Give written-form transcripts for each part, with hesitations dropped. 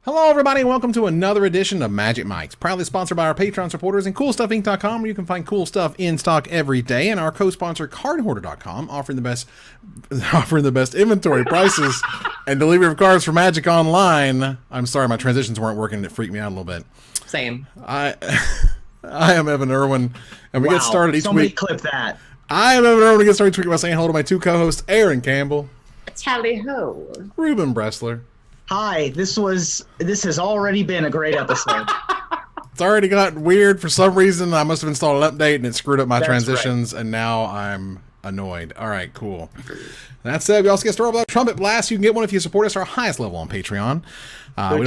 Hello everybody and welcome to another edition of Magic Mics, proudly sponsored by our Patreon supporters and CoolStuffInc.com, where you can find cool stuff in stock every day, and our co-sponsor CardHoarder.com, offering the best inventory prices and delivery of cards for Magic Online. I'm sorry, my transitions weren't working and it freaked me out a little bit. Same. I am Evan Irwin, and we get started each Somebody week. clip that. I am Evan Irwin. We get started each week by saying hello to my two co-hosts, Aaron Campbell, Tally ho. Reuben Bressler. Hi, this has already been a great episode. It's already got weird for some reason. I must have installed an update and it screwed up my That's transitions, and now I'm annoyed. All right, cool. That said, we also get started with our trumpet blast. You can get one if you support us our highest level on Patreon. We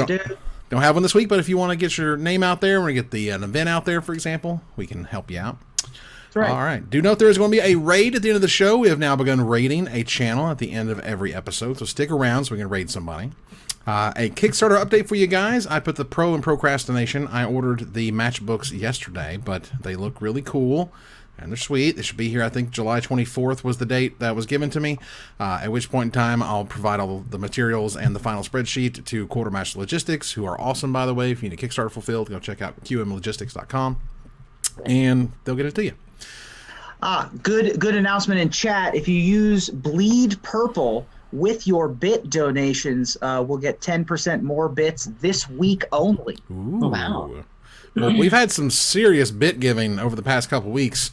don't have one this week, but if you want to get your name out there, want to get an event out there, for example, we can help you out. That's right. All right. Do note there is going to be a raid at the end of the show. We have now begun raiding a channel at the end of every episode, so stick around so we can raid somebody. A Kickstarter update for you guys. I put the Pro and Procrastination. I ordered the matchbooks yesterday, but they look really cool and they're sweet. They should be here. I think July 24th was the date that was given to me, at which point in time I'll provide all the materials and the final spreadsheet to Quartermaster Logistics, who are awesome, by the way. If you need a Kickstarter fulfilled, go check out qmlogistics.com and they'll get it to you. Good announcement in chat. If you use Bleed Purple with your bit donations, we'll get 10% more bits this week only. Ooh. Wow. Well, we've had some serious bit giving over the past couple weeks.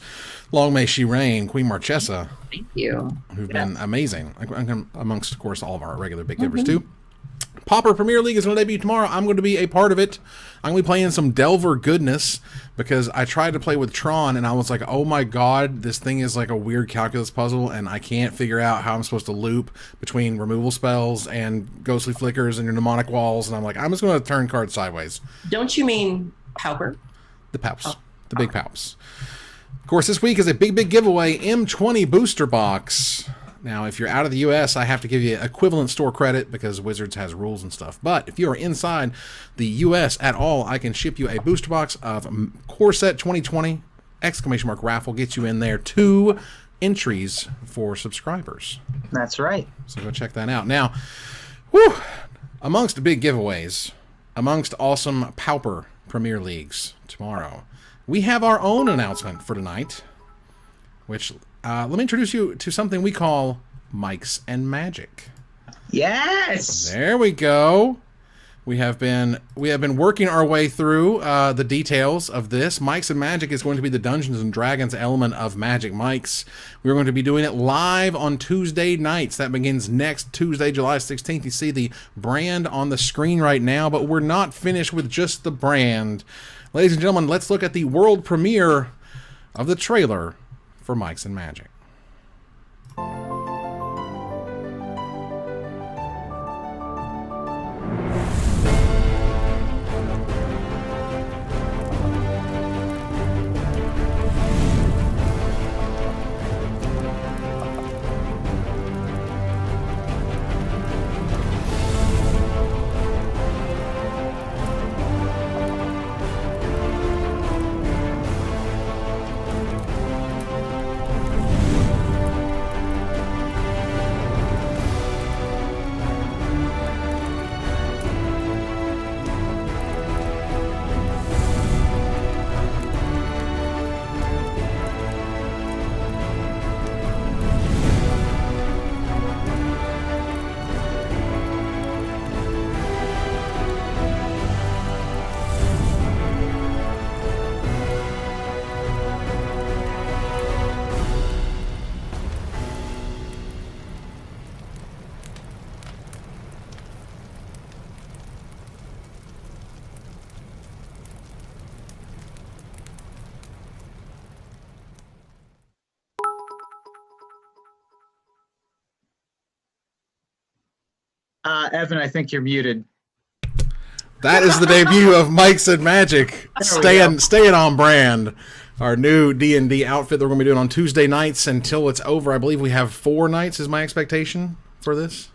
Long may she reign, Queen Marchesa. Thank you. Who've been amazing, amongst, of course, all of our regular bit givers, too. Pauper Premier League is going to debut tomorrow. I'm going to be a part of it. I'm going to be playing some Delver goodness because I tried to play with Tron and I was like, oh my god, this thing is like a weird calculus puzzle and I can't figure out how I'm supposed to loop between removal spells and ghostly flickers and your mnemonic walls, and I'm like, I'm just going to turn cards sideways. Don't you mean Pauper? The Paups. The big Paups. Of course, this week is a big giveaway, M20 booster box. Now, if you're out of the U.S., I have to give you equivalent store credit because Wizards has rules and stuff. But if you are inside the U.S. at all, I can ship you a booster box of Core Set 2020 ! Raffle. Gets you in there 2 entries for subscribers. That's right. So go check that out. Now, amongst big giveaways, amongst awesome Pauper Premier Leagues tomorrow, we have our own announcement for tonight, which... let me introduce you to something we call Mics and Magic. Yes. There we go. We have been working our way through the details of this. Mics and Magic is going to be the Dungeons and Dragons element of Magic Mics. We're going to be doing it live on Tuesday nights. That begins next Tuesday, July 16th. You see the brand on the screen right now, but we're not finished with just the brand. Ladies and gentlemen, let's look at the world premiere of the trailer for Mics and Magic. Evan, I think you're muted. That is the debut of Mics and Magic. Staying on brand. Our new D&D outfit that we're going to be doing on Tuesday nights until it's over. I believe we have 4 nights is my expectation for this.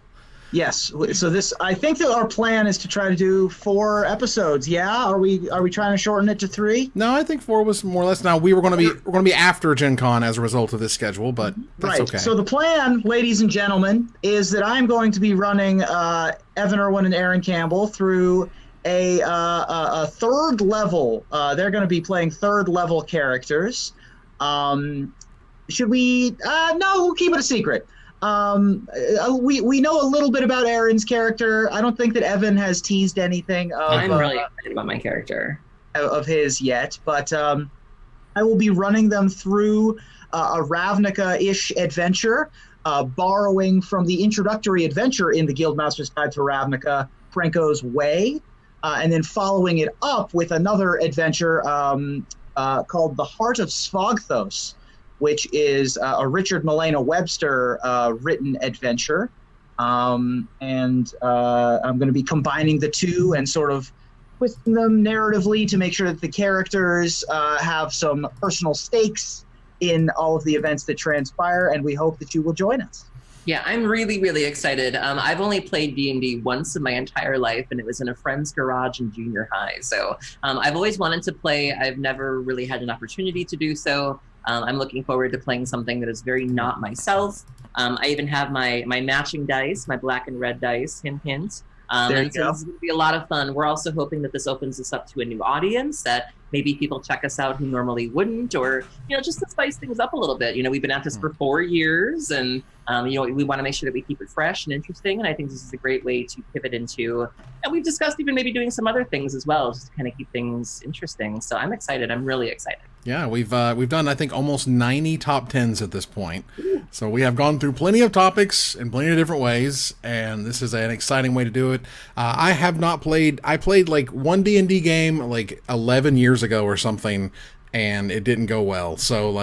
Yes. So this, I think that our plan is to try to do 4 episodes. Yeah. Are we trying to shorten it to 3? No, I think 4 was more or less. Now we're going to be after Gen Con as a result of this schedule, but that's Right. okay. So the plan, ladies and gentlemen, is that I'm going to be running Evan Irwin and Aaron Campbell through a third level. They're going to be playing third level characters. Should we? No, we'll keep it a secret. We know a little bit about Aaron's character. I don't think that Evan has teased anything of, I'm really excited about my character. Of his yet, but I will be running them through a Ravnica-ish adventure, borrowing from the introductory adventure in the Guildmaster's Guide to Ravnica, Franco's Way, and then following it up with another adventure called The Heart of Svogthos, which is a Richard Malena Webster written adventure. And I'm going to be combining the two and sort of twisting them narratively to make sure that the characters have some personal stakes in all of the events that transpire, and we hope that you will join us. Yeah, I'm really, really excited. I've only played D&D once in my entire life, and it was in a friend's garage in junior high. So I've always wanted to play. I've never really had an opportunity to do so. I'm looking forward to playing something that is very not myself. I even have my matching dice, my black and red dice, hint, hint. There you so go. this is going to be a lot of fun. We're also hoping that this opens us up to a new audience, that maybe people check us out who normally wouldn't, or, just to spice things up a little bit. We've been at this for 4 years, and, we want to make sure that we keep it fresh and interesting. And I think this is a great way to pivot into, and we've discussed even maybe doing some other things as well, just to kind of keep things interesting. So I'm excited. I'm really excited. Yeah, we've done, I think, almost 90 top 10s at this point. So we have gone through plenty of topics in plenty of different ways, and this is an exciting way to do it. I have not played. I played like one D&D game like 11 years ago or something, and it didn't go well. So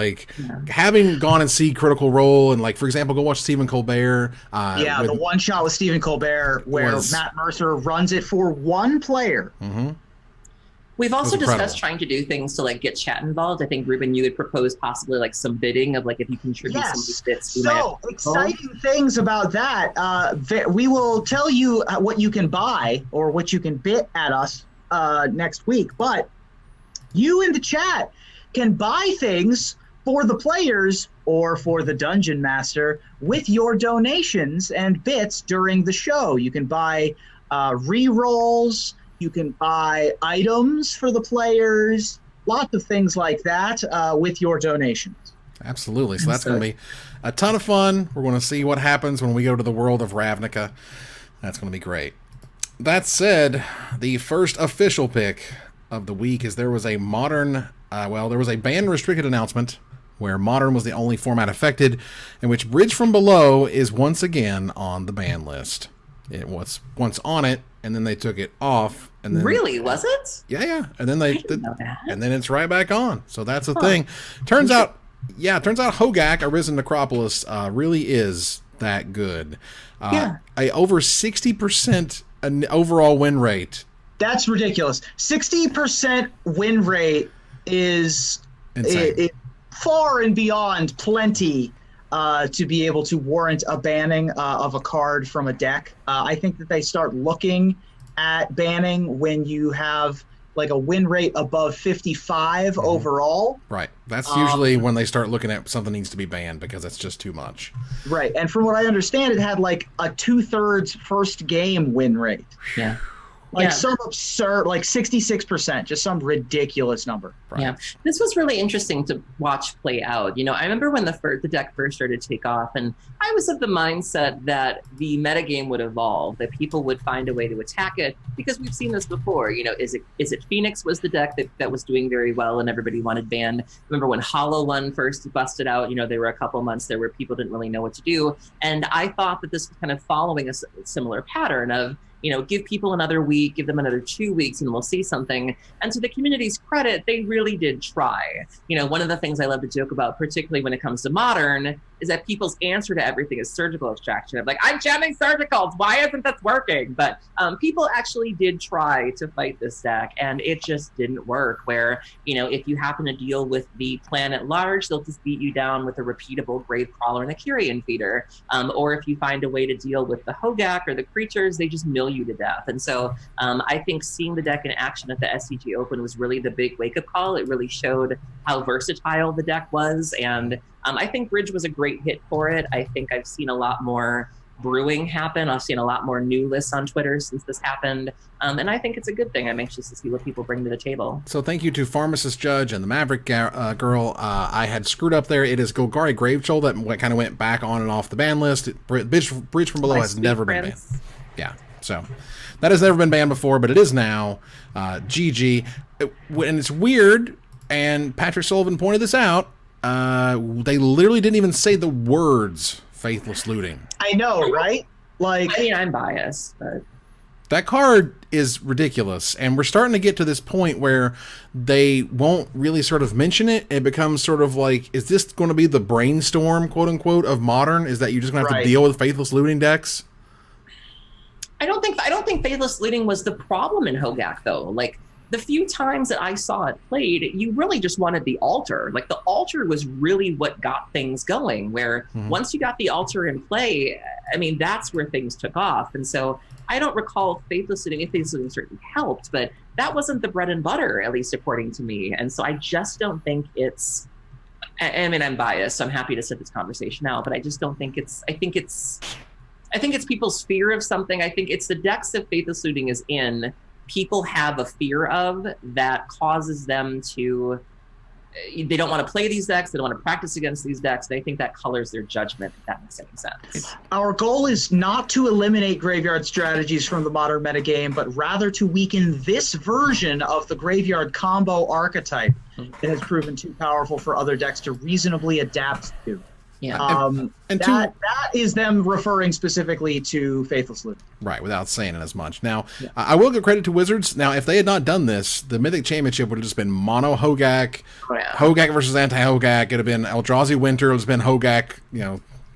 having gone and see Critical Role and for example, go watch Stephen Colbert. The one shot with Stephen Colbert where Matt Mercer runs it for one player. Mm-hmm. We've also discussed trying to do things to get chat involved. I think, Reuben, you had proposed possibly some bidding of if you contribute some of these bits. So exciting things about that. We will tell you what you can buy or what you can bid at us next week. But you in the chat can buy things for the players or for the Dungeon Master with your donations and bits during the show. You can buy re-rolls. You can buy items for the players, lots of things like that with your donations. Absolutely. So that's going to be a ton of fun. We're going to see what happens when we go to the world of Ravnica. That's going to be great. That said, the first official pick of the week is there was a modern, there was a ban restricted announcement where Modern was the only format affected, in which Bridge from Below is once again on the ban list. It was once on it, and then they took it off. And then, really, was it? Yeah. And then and then it's right back on. So that's the thing. Turns out Hogak, Arisen Necropolis, really is that good. Over 60% an overall win rate. That's ridiculous. 60% win rate is far and beyond plenty to be able to warrant a banning of a card from a deck. I think that they start looking at banning when you have a win rate above 55 overall. Right. That's usually when they start looking at something needs to be banned because it's just too much. Right. And from what I understand, it had a 2/3 first game win rate. Yeah. Some absurd, 66%, just some ridiculous number. Right. Yeah, this was really interesting to watch play out. I remember when the deck first started to take off, and I was of the mindset that the metagame would evolve, that people would find a way to attack it, because we've seen this before. Is it Phoenix was the deck that was doing very well and everybody wanted banned? Remember when Hollow One first busted out? There were a couple months there where people didn't really know what to do, and I thought that this was kind of following a similar pattern of, give people another week, give them another 2 weeks, and we'll see something. And to the community's credit, they really did try. One of the things I love to joke about, particularly when it comes to Modern, is that people's answer to everything is surgical extraction. I'm like, I'm jamming surgicals. Why isn't this working? But people actually did try to fight this deck, and it just didn't work. Where, you know, if you happen to deal with the plan at large, they'll just beat you down with a repeatable Gravecrawler and a Kyrian Feeder. Or if you find a way to deal with the Hogak or the creatures, they just mill you to death. And so I think seeing the deck in action at the SCG Open was really the big wake-up call. It really showed how versatile the deck was, and I think Bridge was a great hit for it. I think I've seen a lot more brewing happen. I've seen a lot more new lists on Twitter since this happened, and I think it's a good thing. I'm anxious to see what people bring to the table. So thank you to Pharmacist Judge and the Maverick Girl. I had screwed up there. It is Golgari Gravetroll that kind of went back on and off the ban list. Bridge from Below has never been banned. Yeah, so that has never been banned before, but it is now. GG. And it's weird, and Patrick Sullivan pointed this out, they literally didn't even say the words Faithless Looting. I know, right? Like, I mean, I'm biased, but that card is ridiculous, and we're starting to get to this point where they won't really sort of mention it. It becomes sort of like, is this going to be the brainstorm, quote unquote, of Modern? Is that you're just going to have to deal with Faithless Looting decks? I don't think Faithless Looting was the problem in Hogak, though. Like, the few times that I saw it played, you really just wanted the altar. Like, the altar was really what got things going, where once you got the altar in play, I mean, that's where things took off. And so I don't recall Faithless Looting. Faithless Looting certainly helped, but that wasn't the bread and butter, at least according to me. And so I just don't think it's, I mean, I'm biased, so I'm happy to sit this conversation out, but I just don't think it's, I think it's people's fear of something. I think it's the decks that Faithless Looting is in, people have a fear of that causes them to, they don't want to play these decks, they don't want to practice against these decks. They think that colors their judgment, if that makes any sense. Our goal is not to eliminate graveyard strategies from the Modern metagame, but rather to weaken this version of the graveyard combo archetype that has proven too powerful for other decks to reasonably adapt to. Yeah. That is them referring specifically to Faithless Looting. Right, without saying it as much. Now, I will give credit to Wizards. Now, if they had not done this, the Mythic Championship would have just been mono Hogak, Hogak versus anti-Hogak. It would have been Eldrazi Winter. It would have been Hogak,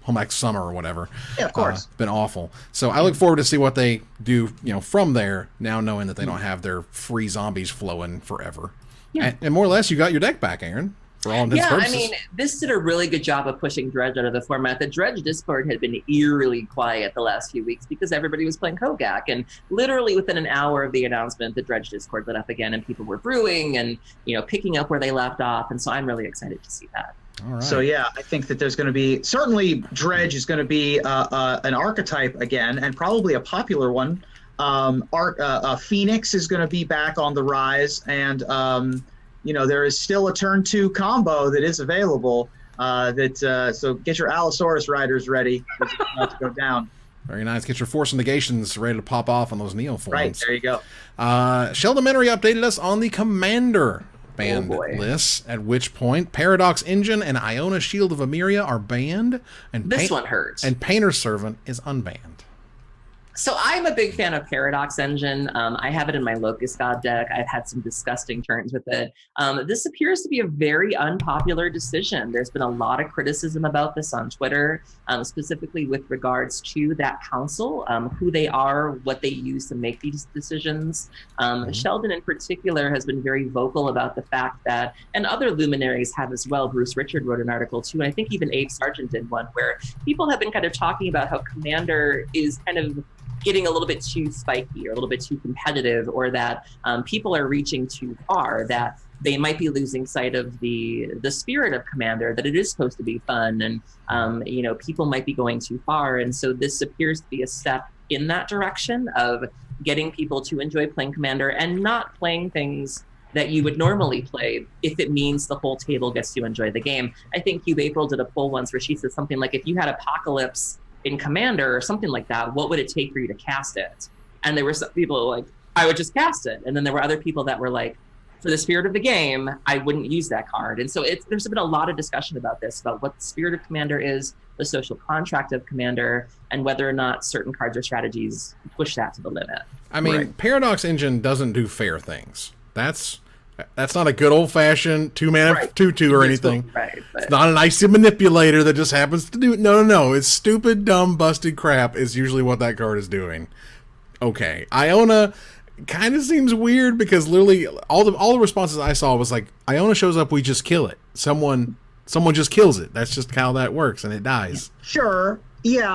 Hogak Summer or whatever. Yeah, of course. It's been awful. So I look forward to see what they do, from there, now knowing that they don't have their free zombies flowing forever. Yeah. And more or less, you got your deck back, Aaron. For all intents and purposes. I mean, this did a really good job of pushing Dredge out of the format. The Dredge Discord had been eerily quiet the last few weeks because everybody was playing Hogak, and literally within an hour of the announcement, the Dredge Discord lit up again, and people were brewing and picking up where they left off, and so I'm really excited to see that. All right. So yeah, I think that there's going to be, certainly Dredge is going to be an archetype again, and probably a popular one. Phoenix is going to be back on the rise, and there is still a turn 2 combo that is available. So get your Allosaurus riders ready. It's about to go down. Very nice. Get your Force Negations ready to pop off on those Neoforms. Right, there you go. Sheldon Menery updated us on the Commander banned list, at which point Paradox Engine and Iona Shield of Emeria are banned. And this one hurts. And Painter's Servant is unbanned. So I'm a big fan of Paradox Engine. I have it in my Locust God deck. I've had some disgusting turns with it. This appears to be a very unpopular decision. There's been a lot of criticism about this on Twitter, specifically with regards to that council, who they are, what they use to make these decisions. Sheldon in particular has been very vocal about the fact that, and other luminaries have as well, Bruce Richard wrote an article too, and I think even Abe Sargent did one, where people have been kind of talking about how Commander is kind of getting a little bit too spiky or a little bit too competitive, or that people are reaching too far, that they might be losing sight of the spirit of Commander, that it is supposed to be fun, and people might be going too far. And so this appears to be a step in that direction of getting people to enjoy playing Commander and not playing things that you would normally play if it means the whole table gets to enjoy the game. I think Hugh April did a poll once where she said something like, if you had Apocalypse in Commander or something like that, what would it take for you to cast it? And there were some people like, I would just cast it. And then there were other people that were like, for the spirit of the game, I wouldn't use that card. And so there's been a lot of discussion about this, about what the spirit of Commander is, the social contract of Commander, and whether or not certain cards or strategies push that to the limit. I mean, Paradox Engine doesn't do fair things. That's That's not a good old-fashioned 2-mana 2/2 or anything. Right. It's not an icy manipulator that just happens to do it. No. It's stupid, dumb, busted crap is usually what that card is doing. Okay. Iona kind of seems weird because literally all the responses I saw was like, Iona shows up, we just kill it. Someone just kills it. That's just how that works, and it dies. Sure. Yeah,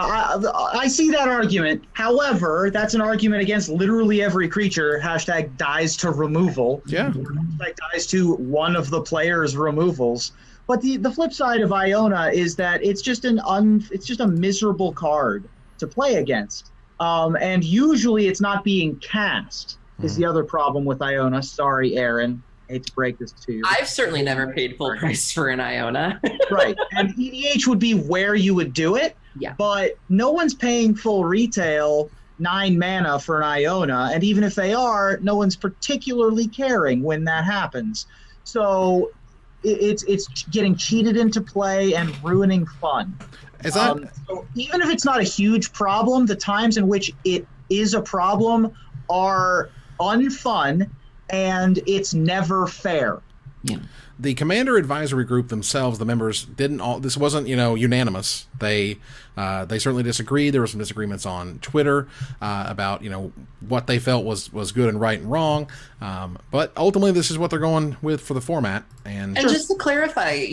I see that argument. However, that's an argument against literally every creature. # dies to removal. Yeah. # dies to one of the player's removals. But the flip side of Iona is that it's just a miserable card to play against. And usually it's not being cast is the other problem with Iona. Sorry, Aaron. Hate to break this to you. I've certainly never paid full price for an Iona. Right. And EDH would be where you would do it. Yeah. But no one's paying full retail 9 mana for an Iona. And even if they are, no one's particularly caring when that happens. So it's getting cheated into play and ruining fun. So even if it's not a huge problem, the times in which it is a problem are unfun, and it's never fair. Yeah. The Commander Advisory Group themselves, the members didn't all. This wasn't unanimous. They certainly disagreed. There were some disagreements on Twitter about what they felt was good and right and wrong. But ultimately, this is what they're going with for the format. And just to clarify,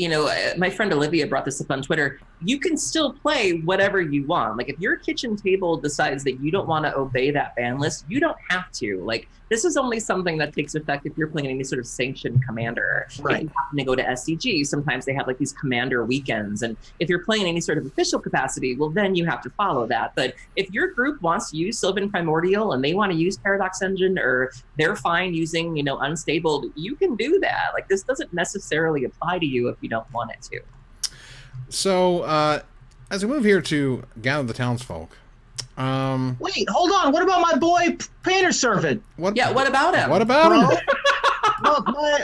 my friend Olivia brought this up on Twitter. You can still play whatever you want. Like if your kitchen table decides that you don't want to obey that ban list, you don't have to. Like this is only something that takes effect if you're playing any sort of sanctioned commander. Right. If you happen to go to SCG, sometimes they have like these commander weekends. And if you're playing any sort of official capacity, well, then you have to follow that. But if your group wants to use Sylvan Primordial and they want to use Paradox Engine, or they're fine using, Unstable, you can do that. Like this doesn't necessarily apply to you if you don't want it to. So, as we move here to Gather the Townsfolk. Wait, hold on. What about my boy Painter Servant? What about him? What about him?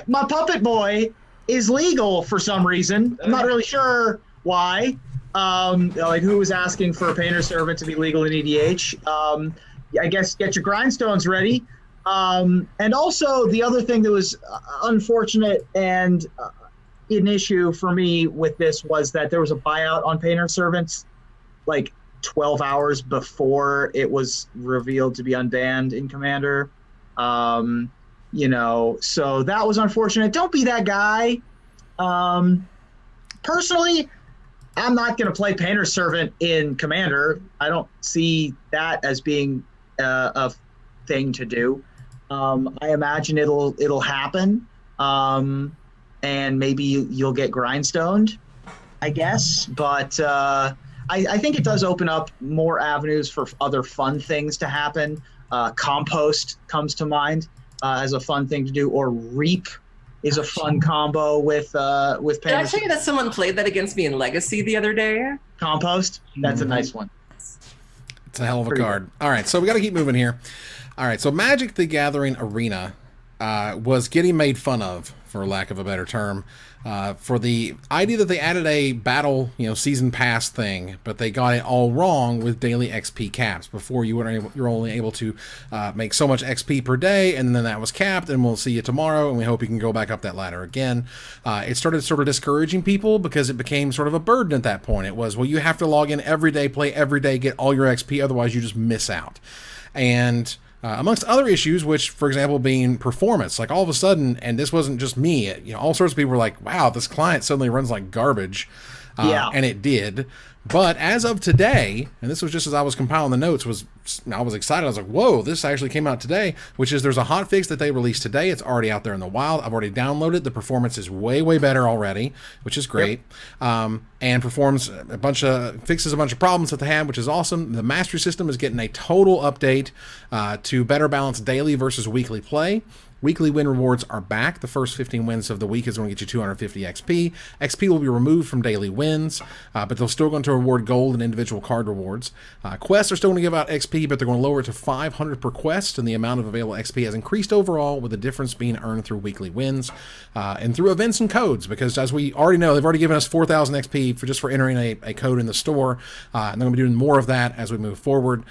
my puppet boy is legal for some reason. I'm not really sure why. Like who was asking for a Painter Servant to be legal in EDH? I guess get your grindstones ready. And also the other thing that was unfortunate and an issue for me with this was that there was a buyout on Painter Servants like 12 hours before it was revealed to be unbanned in Commander. So that was unfortunate. Don't be that guy. Personally, I'm not going to play Painter Servant in Commander. I don't see that as being a thing to do. I imagine it'll happen. And maybe you'll get grindstoned, I guess. But I think it does open up more avenues for other fun things to happen. Compost comes to mind as a fun thing to do, or Reap is a fun combo with Painter. Did I tell you that someone played that against me in Legacy the other day? Compost? That's a nice one. It's a hell of a card. All right, so we got to keep moving here. All right, so Magic the Gathering Arena was getting made fun of, for lack of a better term, for the idea that they added a battle, season pass thing, but they got it all wrong with daily XP caps. Before you're only able to make so much XP per day, and then that was capped, and we'll see you tomorrow, and we hope you can go back up that ladder again. It started sort of discouraging people because it became sort of a burden at that point. It was, well, you have to log in every day, play every day, get all your XP, otherwise you just miss out. And amongst other issues, which, for example, being performance, like all of a sudden, and this wasn't just me, all sorts of people were like, wow, this client suddenly runs like garbage. And it did. But as of today, and this was just as I was compiling the notes, I was excited. I was like, whoa, this actually came out today, which is there's a hotfix that they released today. It's already out there in the wild. I've already downloaded. The performance is way, way better already, which is great. Yep. And fixes a bunch of problems that they had, which is awesome. The mastery system is getting a total update to better balance daily versus weekly play. Weekly win rewards are back. The first 15 wins of the week is going to get you 250 XP. XP will be removed from daily wins, but they're still going to reward gold and individual card rewards. Quests are still going to give out XP, but they're going to lower it to 500 per quest, and the amount of available XP has increased overall, with the difference being earned through weekly wins and through events and codes, because as we already know, they've already given us 4,000 XP for entering a code in the store, and they're going to be doing more of that as we move forward.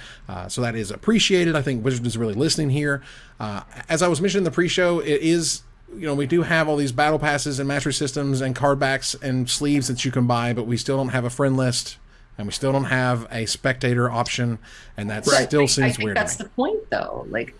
So that is appreciated. I think Wizards is really listening here. As I was mentioning in the pre-show, it is we do have all these battle passes and mastery systems and card backs and sleeves that you can buy, but we still don't have a friend list, and we still don't have a spectator option, and that still seems weird. That's the point, though. Like,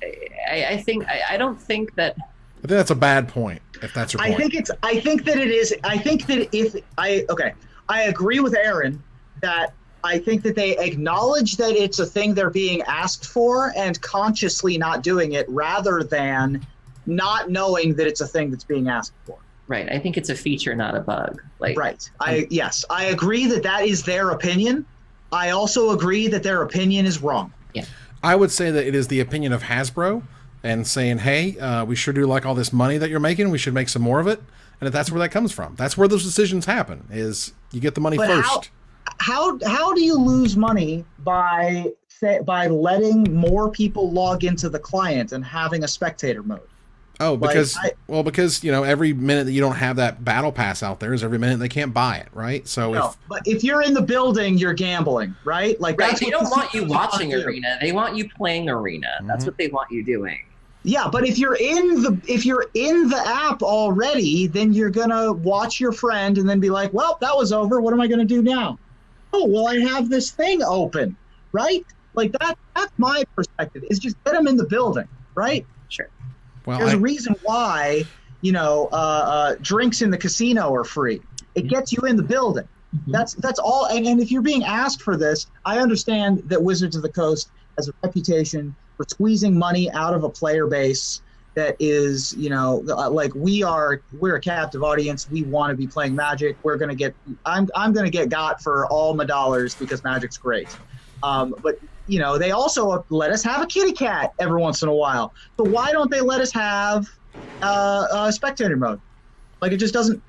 I think I don't think that. I think that's a bad point. If that's your point, I think that it is. I think that I agree with Aaron that I think that they acknowledge that it's a thing they're being asked for and consciously not doing it, rather than not knowing that it's a thing that's being asked for. Right. I think it's a feature, not a bug. Like, right. Yes, I agree that is their opinion. I also agree that their opinion is wrong. Yeah. I would say that it is the opinion of Hasbro and saying, hey, we sure do like all this money that you're making. We should make some more of it. And if that's where that comes from. That's where those decisions happen, is you get the money first. How do you lose money by letting more people log into the client and having a spectator mode? Oh, because every minute that you don't have that battle pass out there is every minute they can't buy it, right? So but if you're in the building, you're gambling, right? Like, right, they don't want you watching Arena. They want you playing Arena. That's what they want you doing. Yeah, but if you're in the app already, then you're gonna watch your friend and then be like, well, that was over. What am I gonna do now? Oh, well, I have this thing open, right? Like that's my perspective, is just get them in the building, right? Sure. Well, there's a reason why, drinks in the casino are free. It gets you in the building. That's all. And if you're being asked for this, I understand that Wizards of the Coast has a reputation for squeezing money out of a player base that is, we're a captive audience. We want to be playing Magic. I'm going to get got for all my dollars because Magic's great. But they also let us have a kitty cat every once in a while. So why don't they let us have a spectator mode? Like, it doesn't,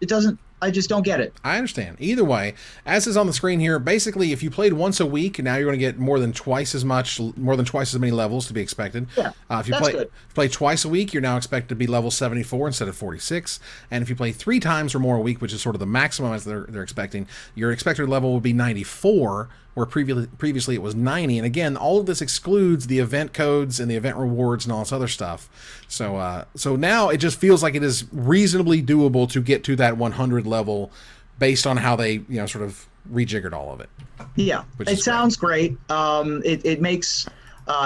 I just don't get it. I understand. Either way, as is on the screen here, basically, if you played once a week, now you're going to get more than twice as many levels to be expected. Yeah, if you play twice a week, you're now expected to be level 74 instead of 46. And if you play 3 times or more a week, which is sort of the maximum as they're expecting, your expected level would be 94, where previously it was 90. And again, all of this excludes the event codes and the event rewards and all this other stuff. So now it just feels like it is reasonably doable to get to that 100 level based on how they sort of rejiggered all of it. Yeah, it sounds great. It makes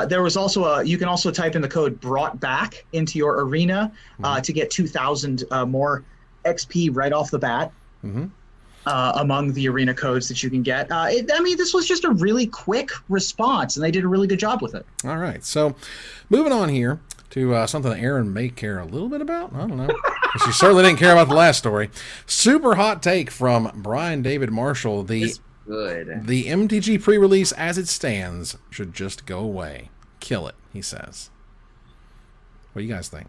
there was also you can also type in the code brought back into your arena to get 2,000 more XP right off the bat. Among the arena codes that you can get. This was just a really quick response, and they did a really good job with it. All right, so moving on here to something that Aaron may care a little bit about. I don't know. She certainly didn't care about the last story. Super hot take from Brian David Marshall. The MTG pre-release as it stands should just go away. Kill it, he says. What do you guys think?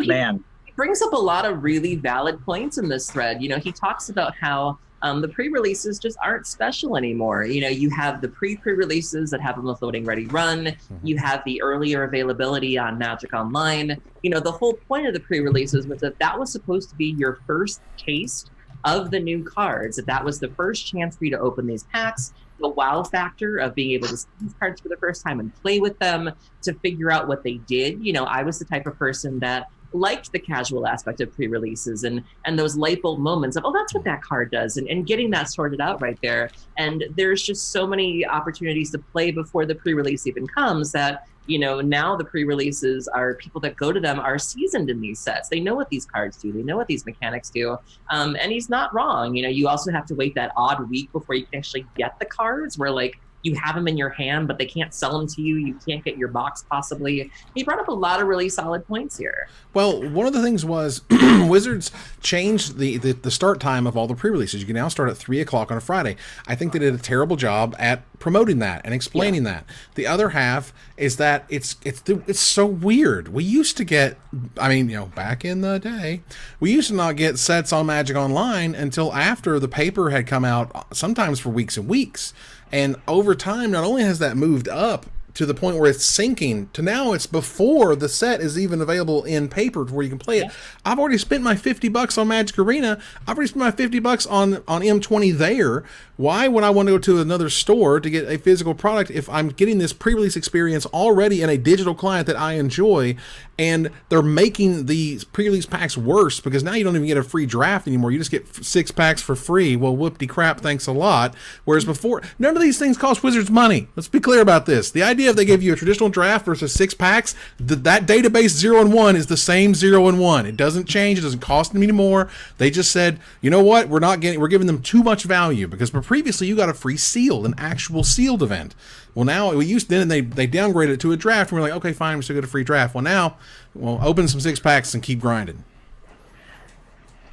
Man. Brings up a lot of really valid points in this thread. He talks about how the pre-releases just aren't special anymore. You have the pre-releases that have them with loading ready run. You have the earlier availability on Magic Online. The whole point of the pre-releases was that was supposed to be your first taste of the new cards. That was the first chance for you to open these packs. The wow factor of being able to see these cards for the first time and play with them, to figure out what they did. I was the type of person that liked the casual aspect of pre-releases and those light bulb moments of, oh, that's what that card does, and getting that sorted out right there. And there's just so many opportunities to play before the pre-release even comes that, now the pre-releases are, people that go to them are seasoned in these sets. They know what these cards do. They know what these mechanics do. And he's not wrong. You also have to wait that odd week before you can actually get the cards where, like, you have them in your hand, but they can't sell them to you. You can't get your box, possibly. He brought up a lot of really solid points here. Well, one of the things was Wizards changed the start time of all the pre-releases. You can now start at 3 o'clock on a Friday. I think they did a terrible job at promoting that and explaining that. The other half is that it's so weird. We used to get, back in the day, we used to not get sets on Magic Online until after the paper had come out, sometimes for weeks and weeks. And over time, not only has that moved up to the point where it's sinking to now it's before the set is even available in paper to where you can play it. I've already spent my $50 on Magic Arena. I've already spent my $50 on M20 there. Why would I want to go to another store to get a physical product if I'm getting this pre-release experience already in a digital client that I enjoy? And they're making the pre-release packs worse because now you don't even get a free draft anymore. You just get 6 packs for free. Well, whoopty crap, thanks a lot. Whereas before, none of these things cost Wizards money. Let's be clear about this. The idea if they give you a traditional draft versus 6 packs, that database 0 and 1 is the same 0 and 1. It doesn't change. It doesn't cost them anymore. They just said, you know what? We're giving them too much value because previously you got a free seal, an actual sealed event. Well, now they downgraded it to a draft, and we're like, okay, fine, we still get a free draft. Well, now, open some 6 packs and keep grinding.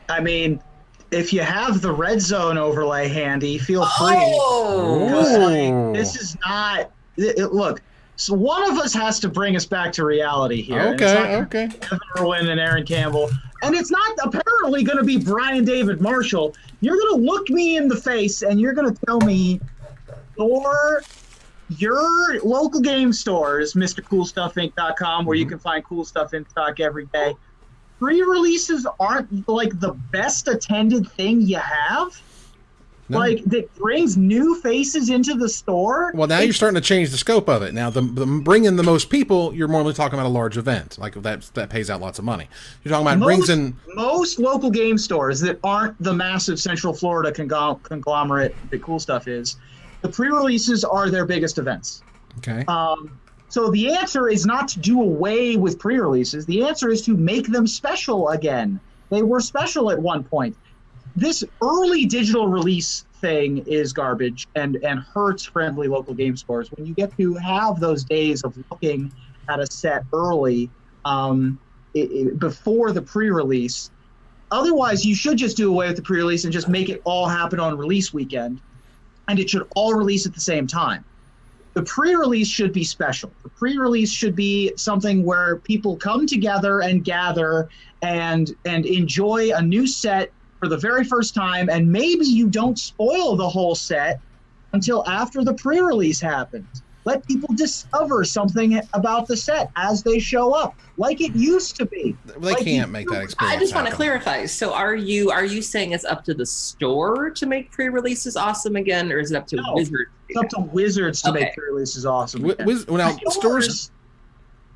I mean, if you have the red zone overlay handy, feel free. Oh, this is not. Look, so one of us has to bring us back to reality here. Okay. Evan Reuben and Aaron Campbell, and it's not apparently going to be Brian David Marshall. You're going to look me in the face, and you're going to tell me, or your local game stores, MrCoolStuffInc.com, where you can find cool stuff in stock every day. Pre-releases aren't like the best attended thing you have. No. Like that brings new faces into the store. Well, now you're starting to change the scope of it. Now, the bring in the most people, you're more talking about a large event, like that pays out lots of money. You're talking about most local game stores that aren't the massive Central Florida conglomerate that Cool Stuff is. The pre-releases are their biggest events. Okay. So the answer is not to do away with pre-releases. The answer is to make them special again. They were special at one point. This early digital release thing is garbage and hurts friendly local game stores. When you get to have those days of looking at a set early before the pre-release, otherwise you should just do away with the pre-release and just make it all happen on release weekend. And it should all release at the same time. The pre-release should be special. The pre-release should be something where people come together and gather and enjoy a new set for the very first time, and maybe you don't spoil the whole set until after the pre-release happens. Let people discover something about the set as they show up, like it used to be. They can't make that experience. I just want to clarify. So are you saying it's up to the store to make pre-releases awesome again, or is it up to Wizards? It's up to Wizards to make pre-releases awesome. Now,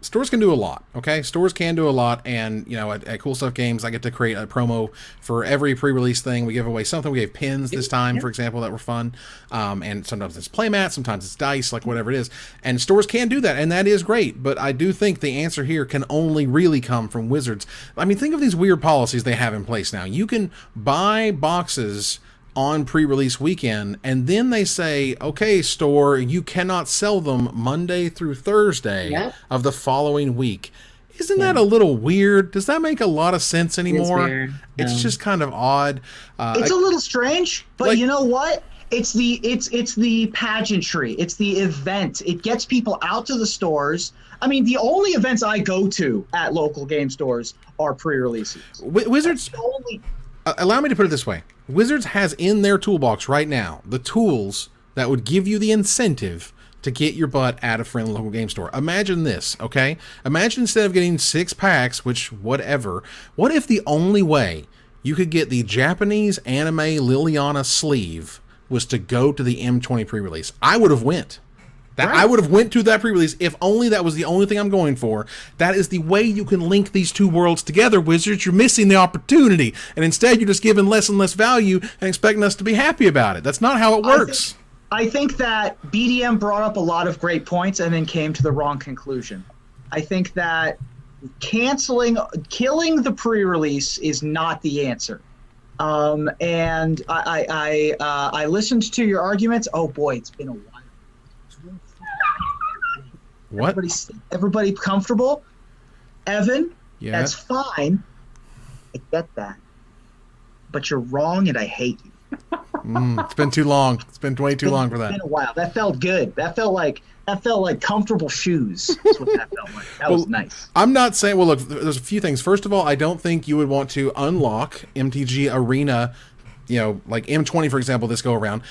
stores can do a lot, okay? Stores can do a lot, and, at Cool Stuff Games, I get to create a promo for every pre-release thing. We give away something. We gave pins this time, for example, that were fun, and sometimes it's playmats, sometimes it's dice, like whatever it is, and stores can do that, and that is great, but I do think the answer here can only really come from Wizards. I mean, think of these weird policies they have in place now. You can buy boxes on pre-release weekend, and then they say, okay, store, you cannot sell them Monday through Thursday of the following week. Isn't that a little weird? Does that make a lot of sense anymore? It's just kind of odd. It's a little strange, but you know what? It's the pageantry. It's the event. It gets people out to the stores. I mean, the only events I go to at local game stores are pre-releases. Wizards. Allow me to put it this way. Wizards has in their toolbox right now the tools that would give you the incentive to get your butt at a friendly local game store. Imagine this, okay? Imagine instead of getting 6 packs, which whatever, what if the only way you could get the Japanese anime Liliana sleeve was to go to the M20 pre-release? I would have went. I would have went to that pre-release if only that was the only thing I'm going for. That is the way you can link these two worlds together, Wizards. You're missing the opportunity. And instead, you're just giving less and less value and expecting us to be happy about it. That's not how it works. I think that BDM brought up a lot of great points and then came to the wrong conclusion. I think that killing the pre-release is not the answer. And I listened to your arguments. Oh, boy, it's been a while. What? Everybody comfortable? Evan, that's fine. I get that. But you're wrong and I hate you. It's been too long. It's been way too long for that. It's been a while. That felt good. That felt like comfortable shoes. That's what that felt like. That was nice. I'm not saying, look, there's a few things. First of all, I don't think you would want to unlock MTG Arena, like M20, for example, this go around.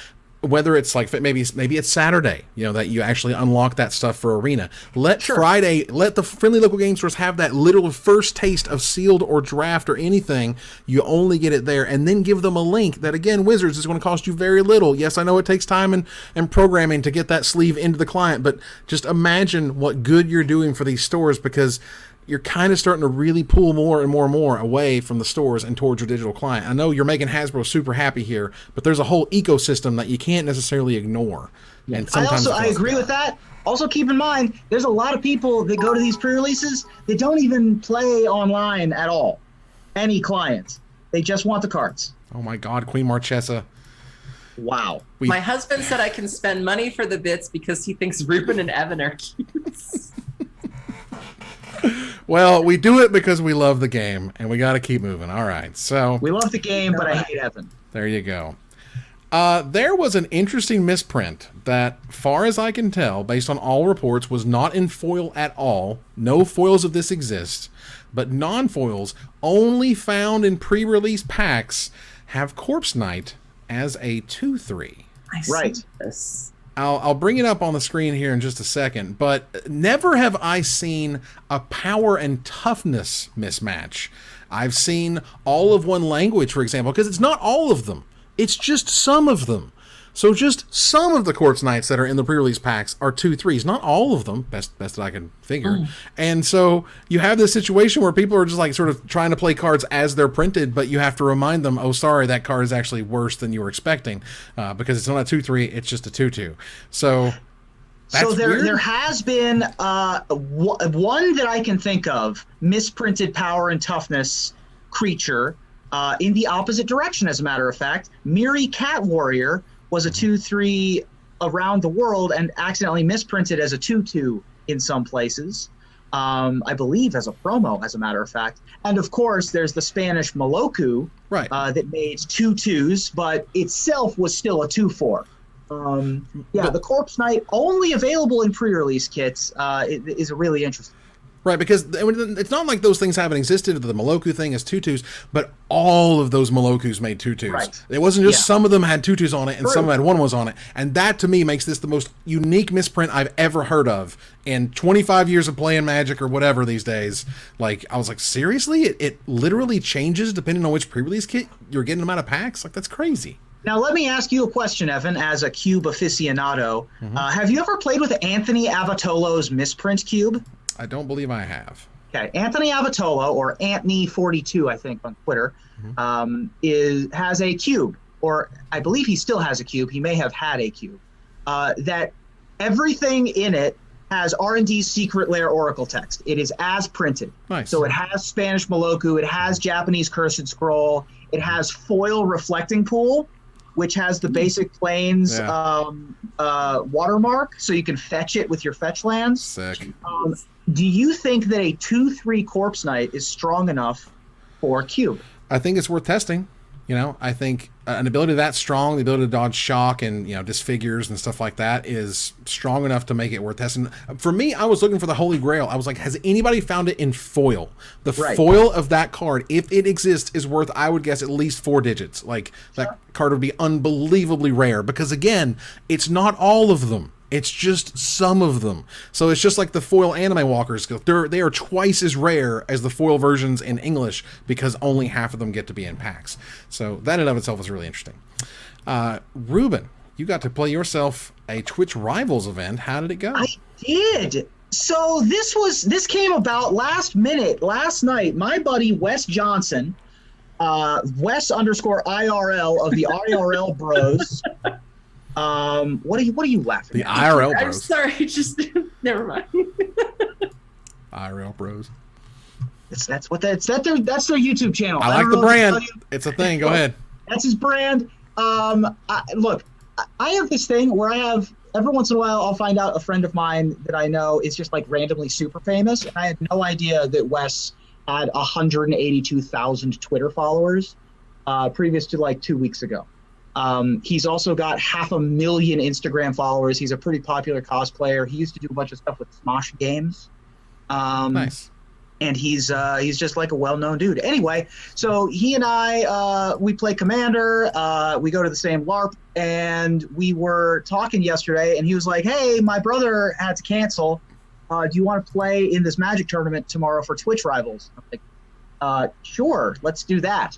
whether it's like maybe it's Saturday, that you actually unlock that stuff for Arena. Let Friday, let the friendly local game stores have that little first taste of sealed or draft or anything. You only get it there, and then give them a link that, again, Wizards, is going to cost you very little. Yes, I know it takes time and programming to get that sleeve into the client, but just imagine what good you're doing for these stores, because you're kind of starting to really pull more and more away from the stores and towards your digital client. I know you're making Hasbro super happy here, but there's a whole ecosystem that you can't necessarily ignore. Yeah. And sometimes I agree with that. Also, keep in mind, there's a lot of people that go to these pre-releases that don't even play online at all. Any clients. They just want the cards. Oh my God, Queen Marchesa. Wow. My husband said I can spend money for the bits because he thinks Reuben and Evan are cute. Well, we do it because we love the game, and we got to keep moving. All right, so we love the game, but I hate Evan. There you go. There was an interesting misprint that, far as I can tell, based on all reports, was not in foil at all. No foils of this exist, but non-foils only found in pre-release packs have Corpse Knight as a 2/3. Right. This. I'll bring it up on the screen here in just a second, but never have I seen a power and toughness mismatch. I've seen all of one language, for example, because it's not all of them. It's just some of them. So just some of the Corpse Knights that are in the pre-release packs are 2/3s, not all of them, best that I can figure. And so you have this situation where people are just like sort of trying to play cards as they're printed, but you have to remind them, oh, sorry, that card is actually worse than you were expecting, because it's not a 2/3, it's just a 2/2. So that's there has been one that I can think of, misprinted power and toughness creature in the opposite direction, as a matter of fact. Miri Cat Warrior was a 2/3 around the world and accidentally misprinted as a 2/2 in some places. I believe as a promo, as a matter of fact. And of course, there's the Spanish Moloku that made 2/2s, but itself was still a 2/4. The Corpse Knight, only available in pre-release kits, is really interesting. Right, because it's not like those things haven't existed. The Moloku thing is 2/2s, but all of those Molokus made 2/2s. Right. It wasn't just some of them had 2/2s on it and some had 1/1s on it. And that, to me, makes this the most unique misprint I've ever heard of in 25 years of playing Magic or whatever these days. Like, I was like, seriously? It literally changes depending on which pre-release kit you're getting them out of packs? Like, that's crazy. Now, let me ask you a question, Evan, as a cube aficionado. Have you ever played with Anthony Avatolo's misprint cube? I don't believe I have. Okay, Anthony Avatolo, or Antony42, I think, on Twitter, has a cube, or I believe he still has a cube. He may have had a cube. That everything in it has R&D's Secret Lair Oracle text. It is as printed. Nice. So it has Spanish Moloku, it has Japanese Cursed Scroll, it has foil Reflecting Pool, which has the basic planes watermark, so you can fetch it with your fetch lands. Sick. Do you think that a 2/3 Corpse Knight is strong enough for cube? I think it's worth testing. I think an ability that strong, the ability to dodge shock and, disfigures and stuff like that is strong enough to make it worth testing. For me, I was looking for the Holy Grail. I was like, has anybody found it in foil? The foil of that card, if it exists, is worth, I would guess, at least 4 digits. Like, that card would be unbelievably rare because, again, it's not all of them. It's just some of them. So it's just like the foil anime walkers. They are twice as rare as the foil versions in English because only half of them get to be in packs. So that in and of itself is really interesting. Reuben, you got to play yourself a Twitch Rivals event. How did it go? I did. So this came about last minute, last night. My buddy Wes Johnson, Wes_IRL of the IRL Bros. What are you laughing the at? The IRL Bros. I'm sorry, just never mind. IRL Bros. That's their YouTube channel. I like the brand. It's a thing. Go ahead. That's his brand. I have this thing where I have every once in a while I'll find out a friend of mine that I know is just like randomly super famous, and I had no idea that Wes had 182,000 Twitter followers previous to like 2 weeks ago. He's also got 500,000 Instagram followers. He's a pretty popular cosplayer. He used to do a bunch of stuff with Smosh Games. Nice. and he's just like a well-known dude. Anyway, so he and I we play Commander. We go to the same LARP, and we were talking yesterday, and he was like, "Hey, my brother had to cancel. Do you want to play in this Magic tournament tomorrow for Twitch Rivals?" I'm like, "Sure, let's do that."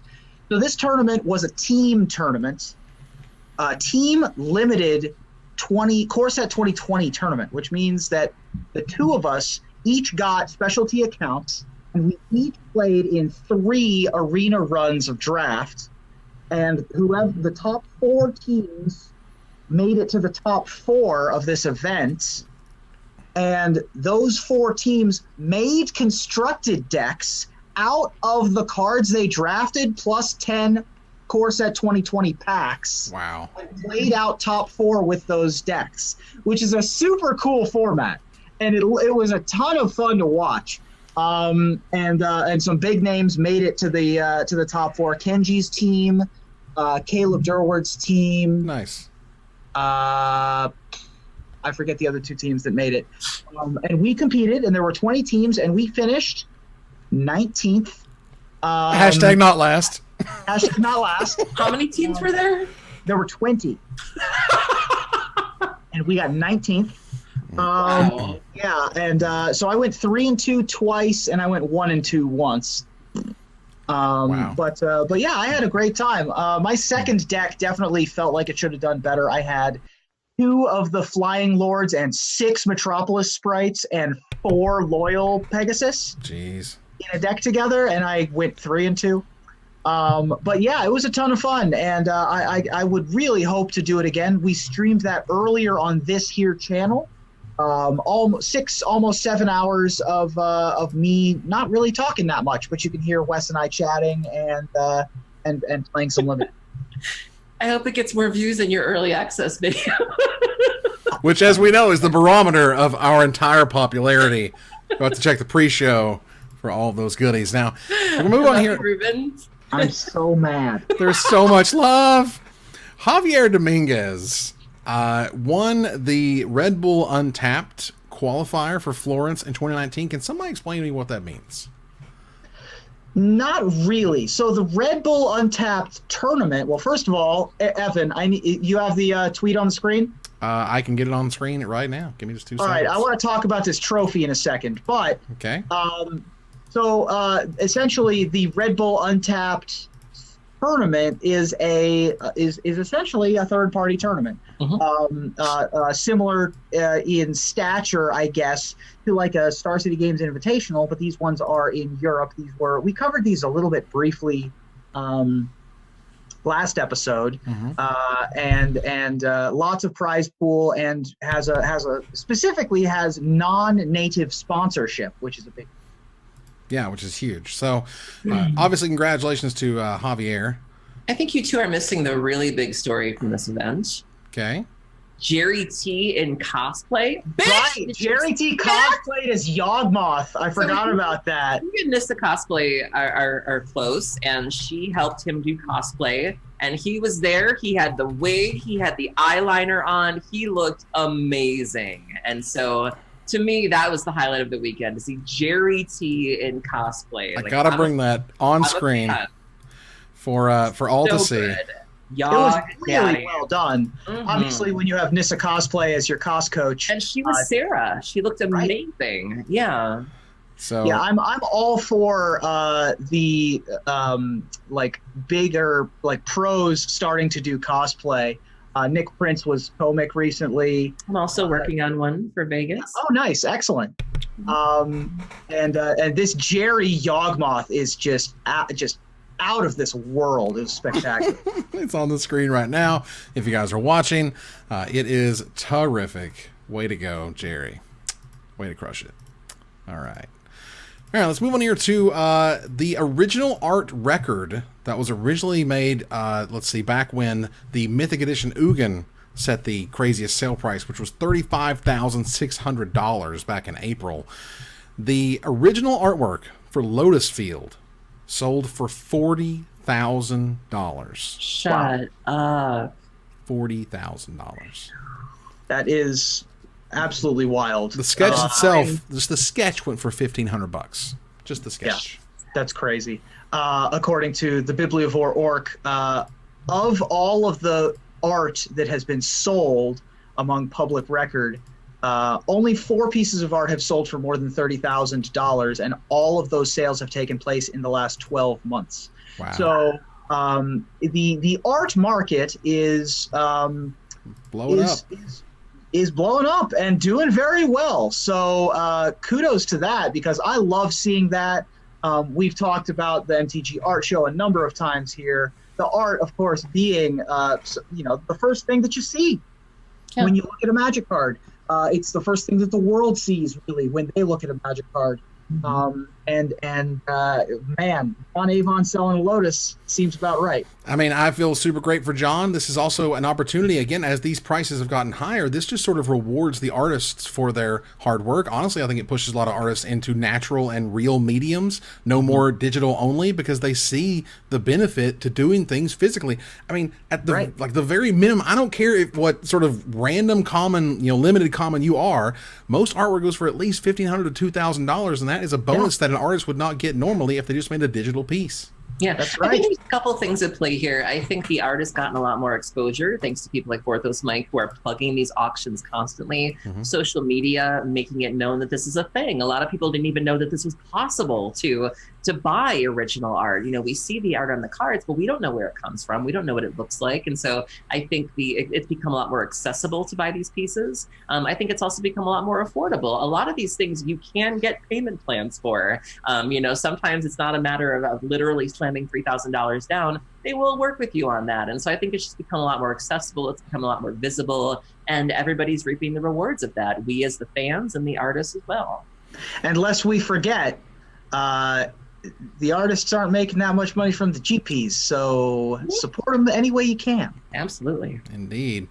So this tournament was a team tournament, team limited 20 core set 2020 tournament, which means that the two of us each got specialty accounts, and we each played in 3 arena runs of draft, and whoever the top 4 teams made it to the top 4 of this event, and those 4 teams made constructed decks out of the cards they drafted plus 10 core set 2020 packs. Wow. And played out top 4 with those decks, which is a super cool format. And it was a ton of fun to watch. And some big names made it to the top 4. Kenji's team, Caleb Durward's team. Nice. I forget the other 2 teams that made it. And we competed, and there were 20 teams, and we finished 19th. Hashtag not last. Hashtag not last. How many teams were there? There were 20. And we got 19th. Wow. Yeah, and so I went 3-2 twice, and I went 1-2 once. Wow. But yeah, I had a great time. My second deck definitely felt like it should have done better. I had 2 of the Flying Lords and 6 Metropolis Sprites and 4 Loyal Pegasus Jeez. in a deck together, and I went 3-2. But yeah, it was a ton of fun, and I would really hope to do it again. We streamed that earlier on this here channel. Almost 7 hours of me not really talking that much, but you can hear Wes and I chatting and playing some Limited. I hope it gets more views than your early access video. Which, as we know, is the barometer of our entire popularity. We'll have to check the pre-show for all of those goodies. Now, we'll move on here. Reuben. I'm so mad. There's so much love. Javier Dominguez won the Red Bull Untapped qualifier for Florence in 2019. Can somebody explain to me what that means? Not really. So the Red Bull Untapped tournament. Well, first of all, Evan, you have the tweet on the screen. I can get it on the screen right now. Give me just 2 All seconds. right, I want to talk about this trophy in a second, but Okay. so essentially the Red Bull Untapped tournament is essentially a third-party tournament, similar in stature, I guess, to like a Star City Games Invitational, but these ones are in Europe. We covered these a little bit briefly last episode, and lots of prize pool, and specifically has non-native sponsorship, which is a big. Yeah, which is huge. So, obviously, congratulations to Javier. I think you two are missing the really big story from this event. Okay. Jerry T in cosplay. Right, Jerry T cosplayed as Yawgmoth. I forgot about that. He and Nissa cosplay are close, and she helped him do cosplay. And he was there. He had the wig. He had the eyeliner on. He looked amazing. And so, to me, that was the highlight of the weekend, to see Jerry T in cosplay. I gotta bring that on screen for all to see. Good. It was really well done. Obviously, when you have Nissa cosplay as your cos coach, and she was Sarah. She looked amazing. Right? Yeah. So yeah, I'm all for the like bigger like pros starting to do cosplay. Nick Prince was comic recently. I'm also working on one for Vegas. Oh, nice, excellent. And this Jerry Yawgmoth is just out of this world. It was spectacular. It's on the screen right now. If you guys are watching, it is terrific. Way to go, Jerry. Way to crush it. All right. All right, let's move on here to the original art record that was originally made, let's see, back when the Mythic Edition Ugin set the craziest sale price, which was $35,600 back in April. The original artwork for Lotus Field sold for $40,000. Shut up. $40,000. That is absolutely wild. The sketch itself, just the sketch went for $1,500. Just the sketch. Yeah, that's crazy. According to the Bibliovore Orc, of all of the art that has been sold among public record, only 4 pieces of art have sold for more than $30,000, and all of those sales have taken place in the last 12 months. Wow. So the art market is blowing up and doing very well. So kudos to that, because I love seeing that. We've talked about the MTG Art Show a number of times here. The art, of course, being the first thing that you see when you look at a Magic card. It's the first thing that the world sees, really, when they look at a Magic card. Man, John Avon selling Lotus seems about right. I mean, I feel super great for John. This is also an opportunity, again, as these prices have gotten higher, this just sort of rewards the artists for their hard work. Honestly, I think it pushes a lot of artists into natural and real mediums, no more digital only, because they see the benefit to doing things physically. I mean, at the the very minimum, I don't care what sort of random common, limited common you are, most artwork goes for at least $1,500 to $2,000, and that is a bonus that an artist would not get normally if they just made a digital piece. Yeah, that's right. I think there's a couple things at play here. I think the art has gotten a lot more exposure thanks to people like Porthos Mike, who are plugging these auctions constantly. Social media making it known that this is a thing. A lot of people didn't even know that this was possible to buy original art. We see the art on the cards, but we don't know where it comes from. We don't know what it looks like. And so I think it's become a lot more accessible to buy these pieces. I think it's also become a lot more affordable. A lot of these things you can get payment plans for. Sometimes it's not a matter of literally slamming $3,000 down. They will work with you on that. And so I think it's just become a lot more accessible. It's become a lot more visible, and everybody's reaping the rewards of that. We as the fans and the artists as well. And lest we forget, the artists aren't making that much money from the GPs, so support them any way you can. Absolutely. Indeed.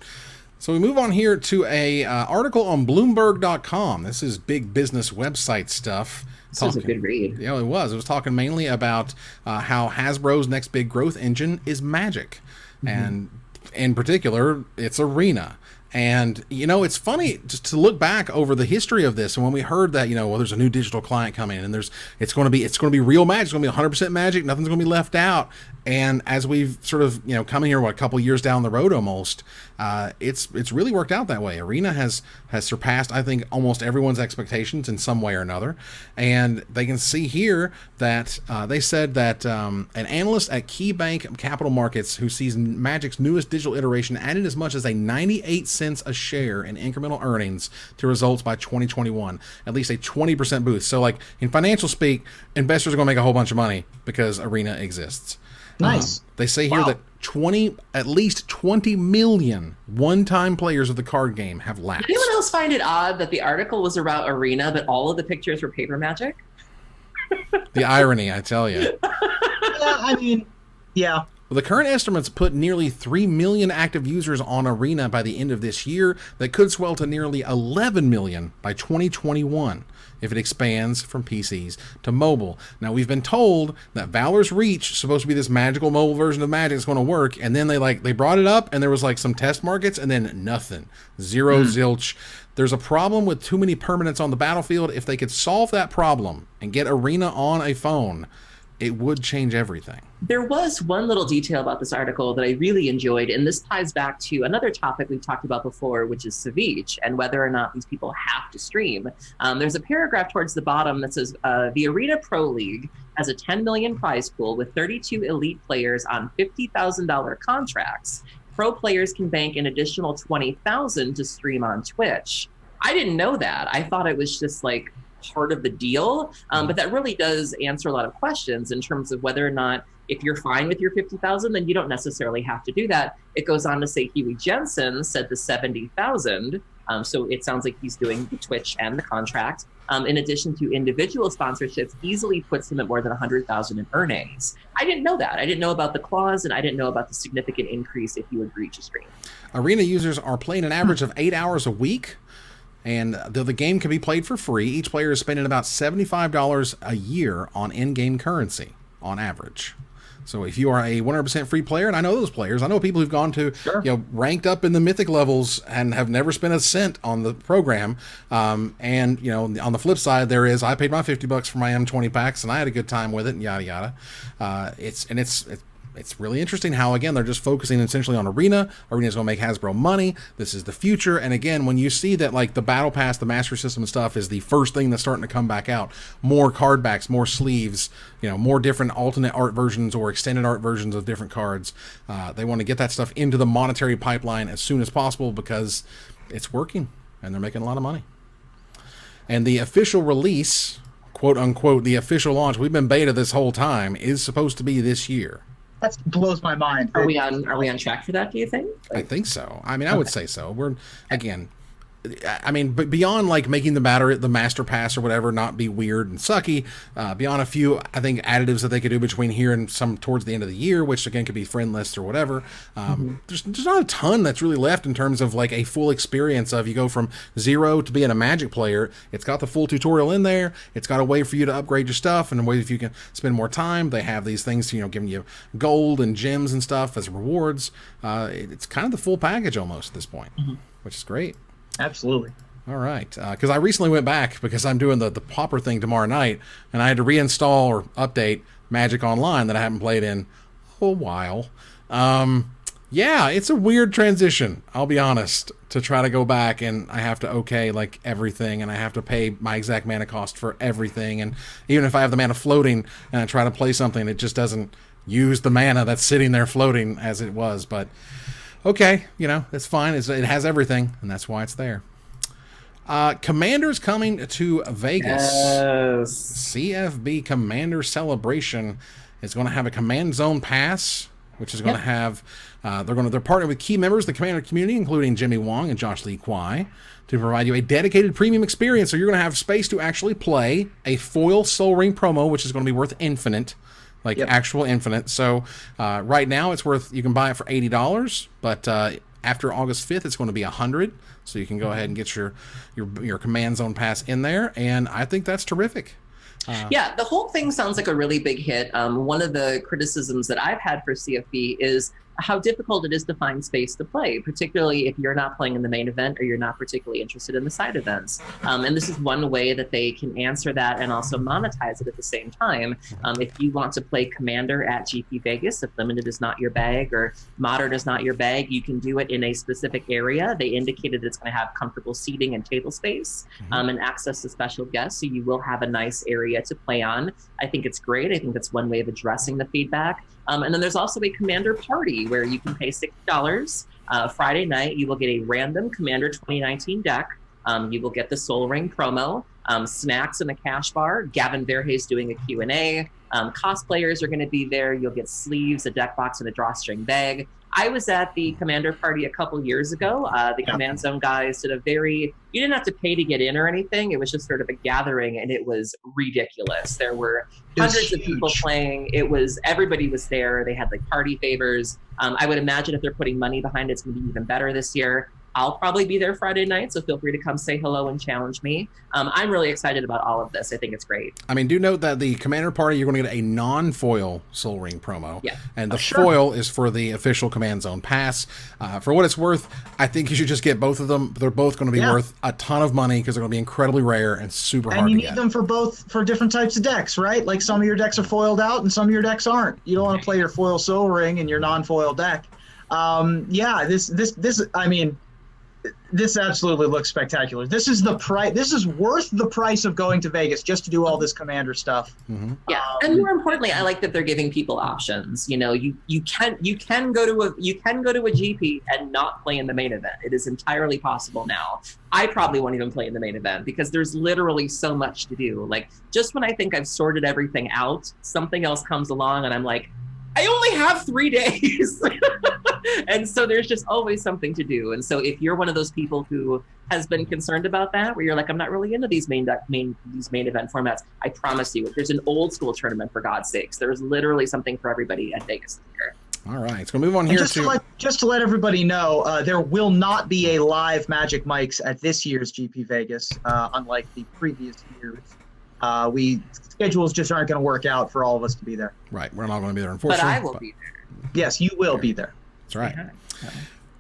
So we move on here to a article on Bloomberg.com. This is big business website stuff. This was a good read. Yeah, it was. It was talking mainly about how Hasbro's next big growth engine is Magic. And in particular, it's Arena. And, it's funny just to look back over the history of this. And when we heard that, there's a new digital client coming in, and it's going to be real Magic. It's going to be 100% Magic. Nothing's going to be left out. And as we've sort of, come here, a couple years down the road almost, it's really worked out that way. Arena has surpassed, I think, almost everyone's expectations in some way or another. And they can see here that they said that an analyst at KeyBank Capital Markets, who sees Magic's newest digital iteration, added as much as a 98 cents a share in incremental earnings to results by 2021, at least a 20% boost. So, like in financial speak, investors are going to make a whole bunch of money because Arena exists. Nice. They say here that at least 20 million one-time players of the card game have lapsed. Did anyone else find it odd that the article was about Arena, but all of the pictures were paper Magic? The irony, I tell you. Yeah. Well, the current estimates put nearly 3 million active users on Arena by the end of this year. That could swell to nearly 11 million by 2021 if it expands from PCs to mobile. Now, we've been told that Valor's Reach is supposed to be this magical mobile version of Magic that's going to work, and then they brought it up, and there was some test markets, and then nothing. Zero zilch. There's a problem with too many permanents on the battlefield. If they could solve that problem and get Arena on a phone, it would change everything. There was one little detail about this article that I really enjoyed, and this ties back to another topic we've talked about before, which is Savage, and whether or not these people have to stream. There's a paragraph towards the bottom that says, the Arena Pro League has a 10 million prize pool with 32 elite players on $50,000 contracts. Pro players can bank an additional $20,000 to stream on Twitch. I didn't know that. I thought it was just part of the deal, but that really does answer a lot of questions in terms of whether or not, if you're fine with your 50,000, then you don't necessarily have to do that. It goes on to say Huey Jensen said the 70,000, so it sounds like he's doing the Twitch and the contract. In addition to individual sponsorships, easily puts him at more than 100,000 in earnings. I didn't know that. I didn't know about the clause, and I didn't know about the significant increase if you agree to stream. Arena users are playing an average of 8 hours a week. And the game can be played for free. Each player is spending about $75 a year on in-game currency, on average. So if you are a 100% free player, and I know those players, I know people who've gone to, Sure. ranked up in the mythic levels and have never spent a cent on the program. And on the flip side, I paid my $50 for my M20 packs, and I had a good time with it, and yada yada. It's really interesting how, again, they're just focusing essentially on Arena. Arena's going to make Hasbro money. This is the future. And again, when you see that, like, the Battle Pass, the Master System and stuff is the first thing that's starting to come back out, more card backs, more sleeves, more different alternate art versions or extended art versions of different cards. They want to get that stuff into the monetary pipeline as soon as possible because it's working and they're making a lot of money. And the official release, quote unquote, the official launch, we've been beta this whole time, is supposed to be this year. That blows my mind. Are we on track for that, do you think? I think so. I mean, I would say so. But beyond like making the Master Pass or whatever not be weird and sucky, beyond a few, I think, additives that they could do between here and some towards the end of the year, which again could be friend lists or whatever. There's not a ton that's really left in terms of like a full experience of you go from 0 to being a Magic player. It's got the full tutorial in there. It's got a way for you to upgrade your stuff and a way if you can spend more time. They have these things, giving you gold and gems and stuff as rewards. It's kind of the full package almost at this point, which is great. Absolutely. All right. Because I recently went back because I'm doing the Pauper thing tomorrow night, and I had to reinstall or update Magic Online that I haven't played in a while. Yeah, it's a weird transition, I'll be honest, to try to go back, and I have to like everything, and I have to pay my exact mana cost for everything, and even if I have the mana floating and I try to play something, it just doesn't use the mana that's sitting there floating as it was, but... okay, it's fine. It has everything, and that's why it's there. Commander's coming to Vegas. Yes. CFB Commander Celebration is going to have a Command Zone Pass, which is going to have... they're partnered with key members of the Commander community, including Jimmy Wong and Josh Lee Kwai, to provide you a dedicated premium experience. So you're going to have space to actually play a foil Soul Ring promo, which is going to be worth infinite. Actual infinite. So right now it's worth, you can buy it for $80, but after August 5th it's going to be $100. So you can go ahead and get your Command Zone Pass in there, and I think that's terrific. Yeah, the whole thing sounds like a really big hit. One of the criticisms that I've had for CFB is how difficult it is to find space to play, particularly if you're not playing in the main event or you're not particularly interested in the side events. And this is one way that they can answer that and also monetize it at the same time. If you want to play Commander at GP Vegas, if Limited is not your bag or Modern is not your bag, you can do it in a specific area. They indicated that it's going to have comfortable seating and table space and access to special guests, so you will have a nice area to play on. I think it's great. I think that's one way of addressing the feedback. And then there's also a Commander party where you can pay $60. Friday night, you will get a random Commander 2019 deck. You will get the Soul Ring promo, snacks in a cash bar. Gavin Verhey's doing a Q&A. Cosplayers are going to be there. You'll get sleeves, a deck box, and a drawstring bag. I was at the Commander party a couple years ago. The Command Zone guys did you didn't have to pay to get in or anything. It was just sort of a gathering, and it was ridiculous. There were hundreds of people playing. Everybody was there. They had party favors. I would imagine if they're putting money behind it, it's going to be even better this year. I'll probably be there Friday night, so feel free to come say hello and challenge me. I'm really excited about all of this. I think it's great. I mean, do note that the Commander party, you're going to get a non-foil Soul Ring promo. Yeah. And the foil is for the official Command Zone Pass. For what it's worth, I think you should just get both of them. They're both going to be worth a ton of money because they're going to be incredibly rare and super hard to get. And you need them for different types of decks, right? Like some of your decks are foiled out and some of your decks aren't. You don't want to play your foil Soul Ring in your non-foil deck. This absolutely looks spectacular. This is the price. This is worth the price of going to Vegas just to do all this Commander stuff. Yeah, and more importantly, I like that they're giving people options. You can go to a GP and not play in the main event. It is entirely possible now. I probably won't even play in the main event because there's literally so much to do. Just when I think I've sorted everything out, something else comes along, and I'm like, I only have 3 days. And so there's just always something to do. And so if you're one of those people who has been concerned about that, where you're like, I'm not really into these main event formats, I promise you, if there's an old school tournament, for God's sakes, there's literally something for everybody at Vegas this year. All right, it's going to move on here just to let everybody know, there will not be a live Magic Mics at this year's GP Vegas, unlike the previous years. Schedules just aren't going to work out for all of us to be there. Right. We're not going to be there, unfortunately. But I will be there. Yes, you will be there. That's right.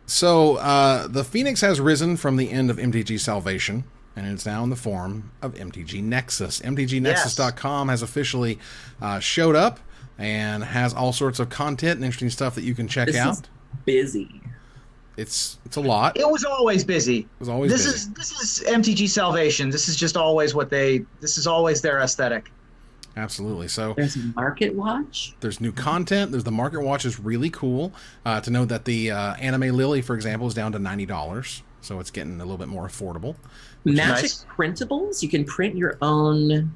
So the Phoenix has risen from the end of MTG Salvation, and it's now in the form of MTG Nexus. MTGNexus.com has officially showed up and has all sorts of content and interesting stuff that you can check out. Is busy. It's a lot. It was always busy. It was always busy. This is MTG Salvation. This is just always this is always their aesthetic. Absolutely. So there's a Market Watch. There's new content. There's the Market Watch is really cool to know that the Anime Lily, for example, is down to $90. So it's getting a little bit more affordable. Magic nice. Printables. You can print your own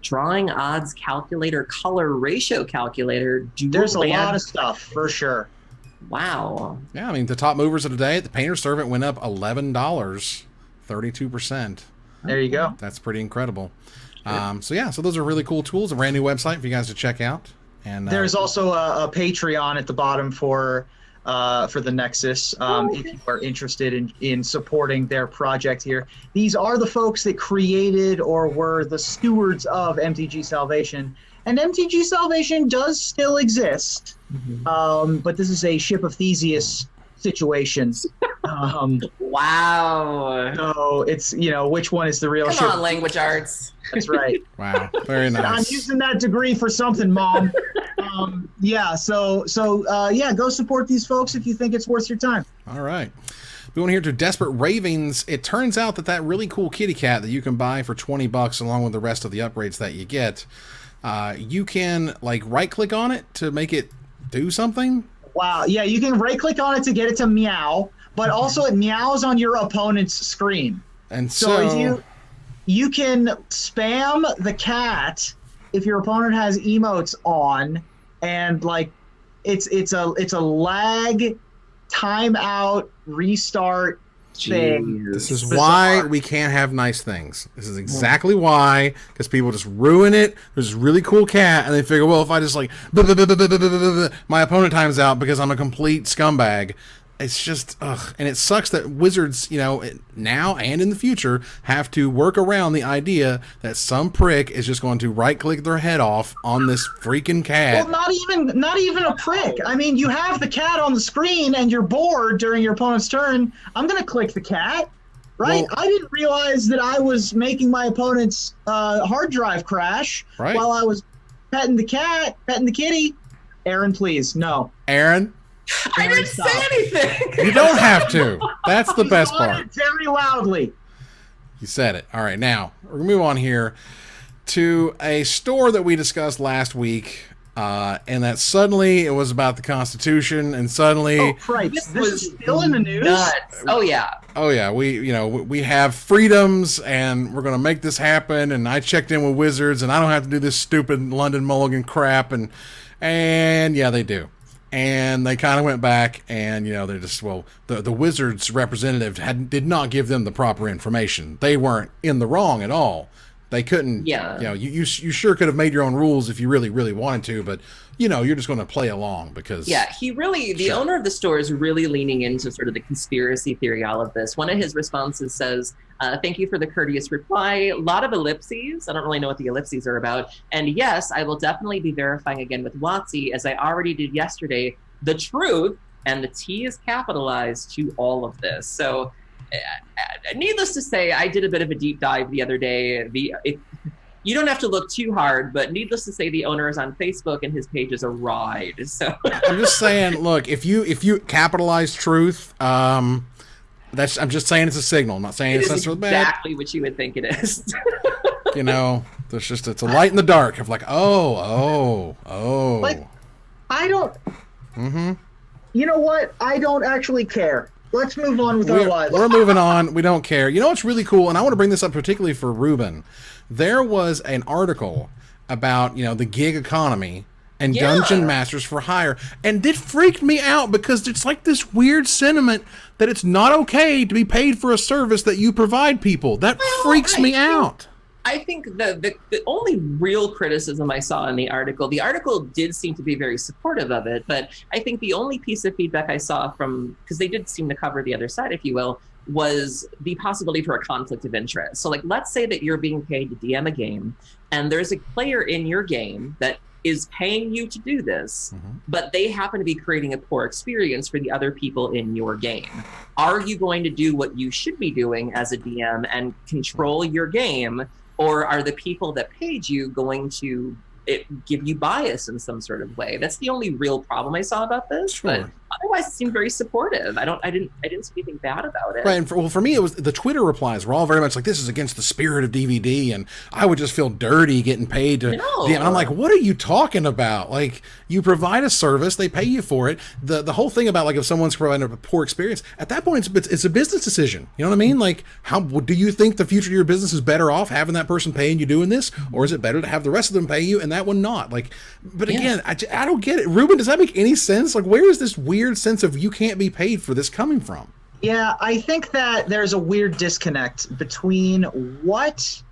drawing odds calculator, color ratio calculator. There's a lot of stuff for sure. Wow. Yeah, I mean, the top movers of the day, the Painter's Servant went up $11, 32%. There you go. That's pretty incredible. So those are really cool tools. A brand new website for you guys to check out. And there's also a Patreon at the bottom for the Nexus, if you are interested in supporting their project here. These are the folks that created or were the stewards of MTG Salvation. And MTG Salvation does still exist, but this is a Ship of Theseus situation. Wow. So it's, which one is the real Come Ship? on, language arts. That's right. Wow, very nice. I'm using that degree for something, Mom. So go support these folks if you think it's worth your time. All right. We want to hear to Desperate Ravings. It turns out that really cool kitty cat that you can buy for $20 along with the rest of the upgrades that you get, you can right click on it to make it do something. Wow. Yeah, you can right click on it to get it to meow, but also it meows on your opponent's screen. And so you can spam the cat if your opponent has emotes on, and it's a lag, timeout, restart thing. This is why we can't have nice things. This is exactly why, because people just ruin it. There's this really cool cat, and they figure, well, if I just my opponent times out because I'm a complete scumbag. It's just, and it sucks that Wizards, now and in the future, have to work around the idea that some prick is just going to right-click their head off on this freaking cat. Well, not even a prick. I mean, you have the cat on the screen and you're bored during your opponent's turn. I'm going to click the cat, right? Well, I didn't realize that I was making my opponent's hard drive crash while I was petting the kitty. Aaron, please, no. Aaron? I didn't say anything. You don't have to. That's the best part. Very loudly. You said it. All right, now we're gonna move on here to a store that we discussed last week, and that suddenly it was about the Constitution, and suddenly this was still in the news. Nuts. Oh yeah. We have freedoms, and we're gonna make this happen. And I checked in with Wizards, and I don't have to do this stupid London Mulligan crap, and yeah, they do. And they kind of went back, and they're just the Wizards representative did not give them the proper information. They weren't in the wrong at all. They couldn't. Yeah. You sure could have made your own rules if you really wanted to, but you're just going to play along because. Yeah, the owner of the store is really leaning into sort of the conspiracy theory, all of this. One of his responses says, "Thank you for the courteous reply. A lot of ellipses. I don't really know what the ellipses are about. And yes, I will definitely be verifying again with WotC, as I already did yesterday, the truth, and the T is capitalized to all of this." So, needless to say, I did a bit of a deep dive the other day. You don't have to look too hard, but needless to say, the owner is on Facebook and his page is a ride. So I'm just saying, look, if you capitalize truth, I'm just saying it's a signal. I'm not saying it's necessarily bad. Exactly what you would think it is. It's a light in the dark of oh. I don't. Mm-hmm. You know what? I don't actually care. Let's move on with our lives. We're moving on. We don't care. You know what's really cool, and I want to bring this up particularly for Reuben. There was an article about the gig economy and Dungeon Masters for Hire, and it freaked me out because it's this weird sentiment that it's not okay to be paid for a service that you provide people. That freaks me out. I think the only real criticism I saw in the article did seem to be very supportive of it, but I think the only piece of feedback I saw because they did seem to cover the other side, if you will, was the possibility for a conflict of interest. So like, let's say that you're being paid to DM a game and there's a player in your game that is paying you to do this, but they happen to be creating a poor experience for the other people in your game. Are you going to do what you should be doing as a DM and control your game, or are the people that paid you going to give you bias in some sort of way? That's the only real problem I saw about this. Sure. But otherwise, it seemed very supportive. I didn't see anything bad about it. Right, and for me, it was the Twitter replies were all very much like, "This is against the spirit of DVD," and I would just feel dirty getting paid to. No. And I'm like, "What are you talking about? Like, you provide a service, they pay you for it. The whole thing about like if someone's providing a poor experience, at that point, it's a business decision. You know what I mean? Like, how do you think the future of your business is better off having that person paying you doing this, or is it better to have the rest of them pay you and that one not? Like, but again, I don't get it. Reuben, does that make any sense? Like, where is this weird sense of you can't be paid for this coming from? Yeah, I think that there's a weird disconnect between what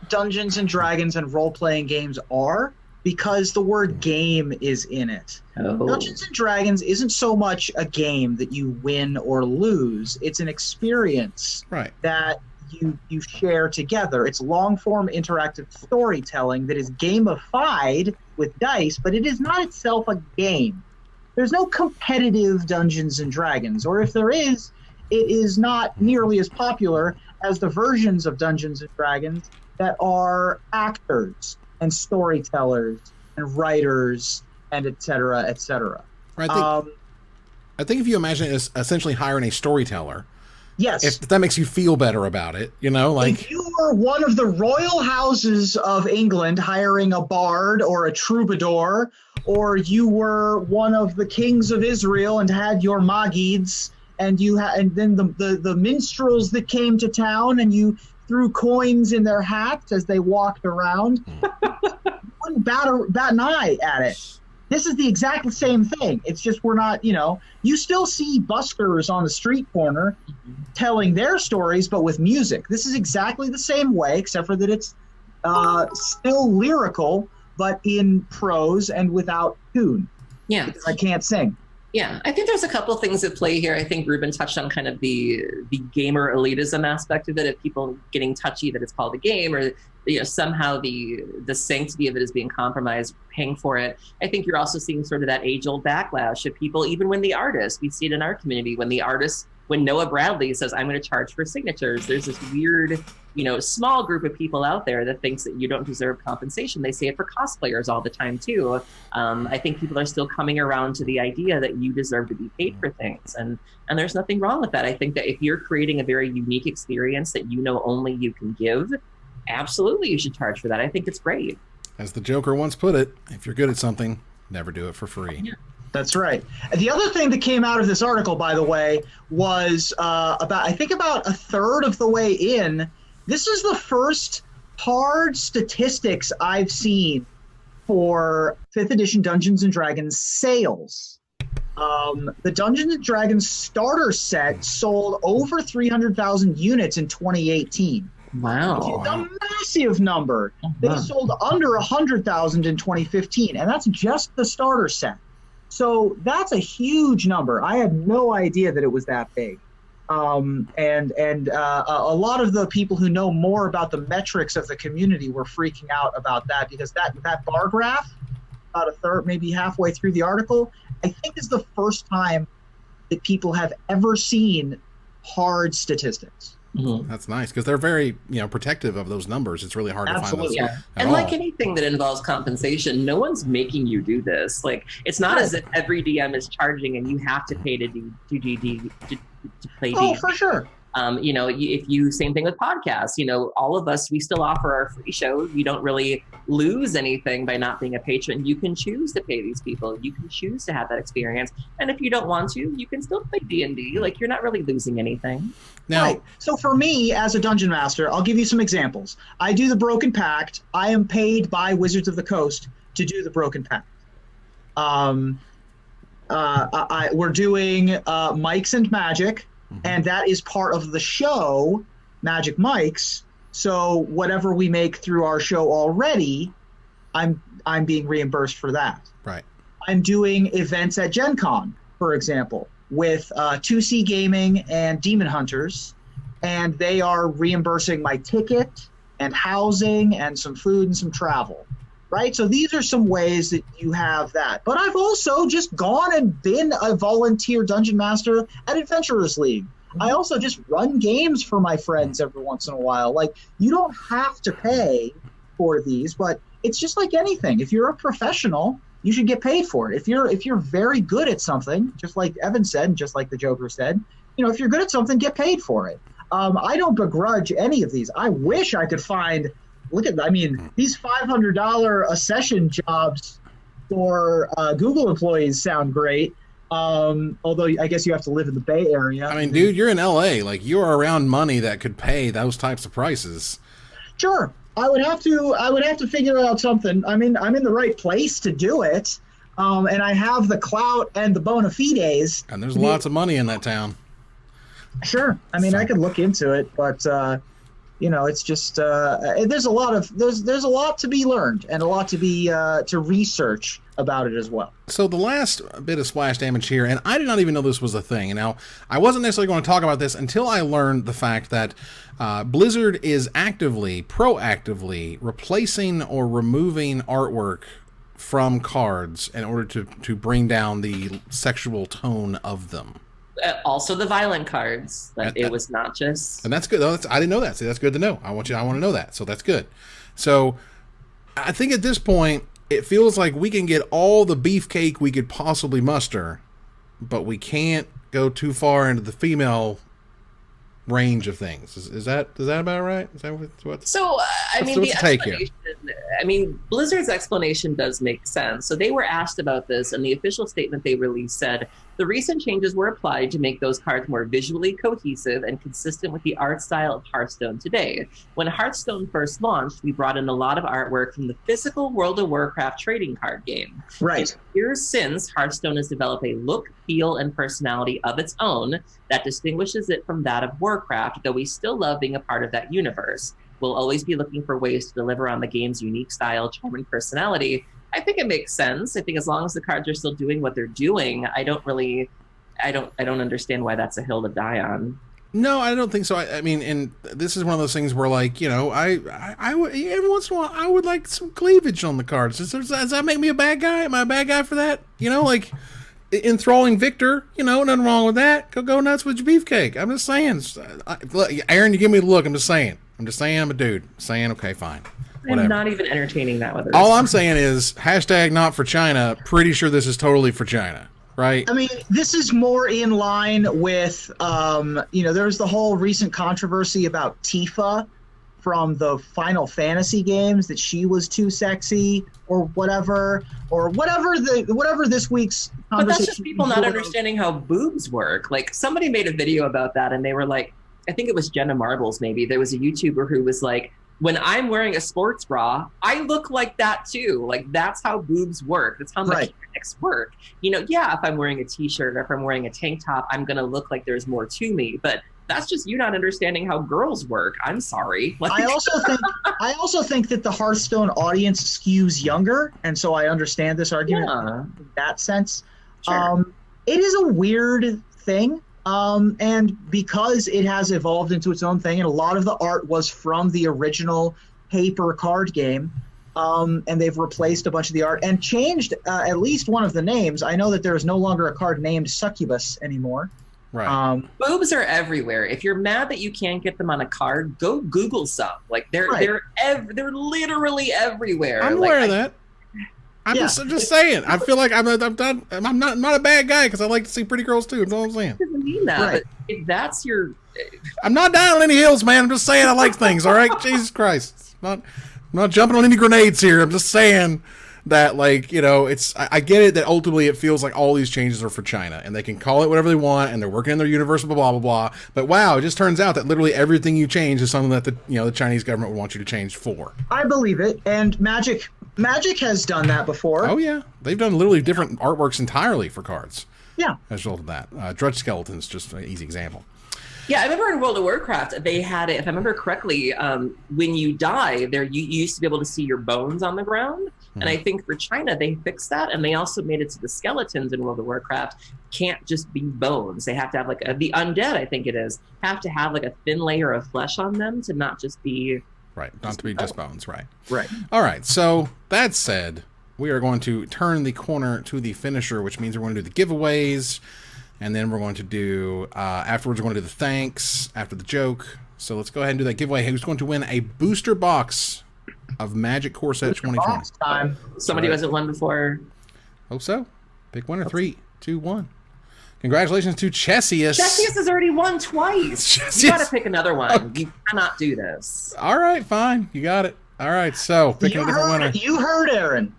Dungeons and Dragons and role-playing games are, because the word game is in it. Oh. Dungeons and Dragons isn't so much a game that you win or lose. It's an experience that you share together. It's long-form interactive storytelling that is gamified with dice, but it is not itself a game. There's no competitive Dungeons and Dragons, or if there is, it is not nearly as popular as the versions of Dungeons and Dragons that are actors and storytellers and writers and et cetera, et cetera. Right, I think if you imagine it as essentially hiring a storyteller, yes, if that makes you feel better about it, you know, like if you were one of the royal houses of England hiring a bard or a troubadour, or you were one of the kings of Israel and had your magids, and then the minstrels that came to town and you threw coins in their hats as they walked around, you wouldn't bat an eye at it. This is the exact same thing. It's just we're not, you still see buskers on the street corner telling their stories, but with music. This is exactly the same way, except for that it's still lyrical, but in prose and without tune. Yeah. Because I can't sing. Yeah, I think there's a couple things at play here. I think Reuben touched on kind of the gamer elitism aspect of it, of people getting touchy that it's called a game, or somehow the sanctity of it is being compromised, paying for it. I think you're also seeing sort of that age-old backlash of people, even when the artist, we see it in our community, when Noah Bradley says, I'm going to charge for signatures, there's this weird, small group of people out there that thinks that you don't deserve compensation. They say it for cosplayers all the time too. I think people are still coming around to the idea that you deserve to be paid for things. And there's nothing wrong with that. I think that if you're creating a very unique experience that only you can give, absolutely you should charge for that. I think it's great. As the Joker once put it, if you're good at something, never do it for free. Yeah. That's right. The other thing that came out of this article, by the way, was about a third of the way in, this is the first hard statistics I've seen for 5th edition Dungeons & Dragons sales. The Dungeons & Dragons starter set sold over 300,000 units in 2018. Wow. Which is a massive number. They sold under 100,000 in 2015, and that's just the starter set. So that's a huge number. I had no idea that it was that big. And a lot of the people who know more about the metrics of the community were freaking out about that, because that bar graph, about a third, maybe halfway through the article, I think is the first time that people have ever seen hard statistics. Mm-hmm. That's nice, because they're very protective of those numbers. It's really hard to find those. Yeah. And like anything that involves compensation, no one's making you do this. Like, it's not as if every DM is charging and you have to pay to play D. Oh, for sure. If you, same thing with podcasts, all of us, we still offer our free shows. You don't really lose anything by not being a patron. You can choose to pay these people. You can choose to have that experience. And if you don't want to, you can still play D&D. Like, you're not really losing anything. Now, right. So for me, as a dungeon master, I'll give you some examples. I do the Broken Pact. I am paid by Wizards of the Coast to do the Broken Pact. We're doing Mics and Magic. And that is part of the show, Magic Mics. So whatever we make through our show already, I'm being reimbursed for that. Right. I'm doing events at Gen Con, for example. with 2C Gaming and Demon Hunters, and they are reimbursing my ticket and housing and some food and some travel, right? So these are some ways that you have that. But I've also just gone and been a volunteer dungeon master at Adventurers League. I also just run games for my friends every once in a while. Like, you don't have to pay for these, but it's just like anything. If you're a professional, you should get paid for it. If you're very good at something, just like Evan said, and just like the Joker said, if you're good at something, get paid for it. I don't begrudge any of these. I wish I could find, these $500 a session jobs for Google employees sound great. Although I guess you have to live in the Bay Area. I mean, dude, you're in LA. Like, you're around money that could pay those types of prices. Sure. I would have to figure out something. I mean, I'm in the right place to do it. And I have the clout and the bona fides. And there's lots of money in that town. Sure. I mean, I could look into it, but it's just there's a lot to be learned and a lot to be to research about it as well. So the last bit of splash damage here, and I did not even know this was a thing. And now, I wasn't necessarily going to talk about this until I learned the fact that Blizzard is proactively replacing or removing artwork from cards in order to bring down the sexual tone of them. Also the violent cards. It was not just... And that's good. I didn't know that. See, that's good to know. I want to know that. So that's good. So I think at this point, it feels like we can get all the beefcake we could possibly muster, but we can't go too far into the female range of things. Is that about right? Is that what? So the explanation. Blizzard's explanation does make sense. So they were asked about this, and the official statement they released said the recent changes were applied to make those cards more visually cohesive and consistent with the art style of Hearthstone today. When Hearthstone first launched, we brought in a lot of artwork from the physical World of Warcraft trading card game. Right. In years since, Hearthstone has developed a look, feel, and personality of its own that distinguishes it from that of Warcraft, though we still love being a part of that universe. We'll always be looking for ways to deliver on the game's unique style, charm, and personality. I think it makes sense. I think as long as the cards are still doing what they're doing, I don't understand why that's a hill to die on. No, I don't think so. I mean, and this is one of those things where, like, I would, every once in a while, I would like some cleavage on the cards. Does that make me a bad guy? Am I a bad guy for that? Like enthralling Victor, nothing wrong with that. Go nuts with your beefcake. I'm just saying. Look, Aaron, you give me the look. I'm just saying I'm a dude. Saying, okay, fine. Whatever. I'm not even entertaining that with All I'm saying is #not for China. Pretty sure this is totally for China, right? I mean, this is more in line with, there's the whole recent controversy about Tifa from the Final Fantasy games, that she was too sexy or whatever this week's conversation. But that's just people not understanding how boobs work. Like, somebody made a video about that, and they were like, I think it was Jenna Marbles, maybe. There was a YouTuber who was like, when I'm wearing a sports bra, I look like that too. Like, that's how boobs work. That's how mechanics work. If I'm wearing a t-shirt or if I'm wearing a tank top, I'm going to look like there's more to me. But that's just you not understanding how girls work. I'm sorry. Like, I also think that the Hearthstone audience skews younger. And so I understand this argument in that sense. Sure. It is a weird thing. And because it has evolved into its own thing, and a lot of the art was from the original paper card game, and they've replaced a bunch of the art and changed at least one of the names. I know that there is no longer a card named Succubus anymore. Right. Boobs are everywhere. If you're mad that you can't get them on a card, go Google some. Like, they're literally everywhere. I'm aware of that. I'm just saying. I feel like I'm not a bad guy because I like to see pretty girls too. That's all I'm saying. Doesn't mean that. Right. But if that's your, I'm not down on any hills, man. I'm just saying I like things. All right, Jesus Christ. I'm not jumping on any grenades here. I'm just saying that, like, it's. I get it that ultimately it feels like all these changes are for China and they can call it whatever they want and they're working in their universe, blah blah blah blah. But wow, it just turns out that literally everything you change is something that the Chinese government would want you to change for. I believe it, and Magic has done that before. Oh yeah, they've done literally different artworks entirely for cards. Yeah, as a result of that, Drudge Skeleton's just an easy example. Yeah, I remember in World of Warcraft, they had it, if I remember correctly, when you die, you used to be able to see your bones on the ground. And I think for China, they fixed that, and they also made it so the skeletons in World of Warcraft can't just be bones. They have to have like the undead, I think it is, have to have like a thin layer of flesh on them to not just be not to be just bones, right? Right. All right. So that said, we are going to turn the corner to the finisher, which means we're going to do the giveaways, and then we're going to do afterwards. We're going to do the thanks after the joke. So let's go ahead and do that giveaway. Who's going to win a booster box of Magic Core Set 2020? Time. Somebody who hasn't won before. Hope so. Pick winner. 3, 2, 1. Congratulations to Chessius. Chessius has already won twice. Chessius. You got to pick another one. Okay. You cannot do this. All right, fine. You got it. All right, so picking a different winner. You heard Aaron.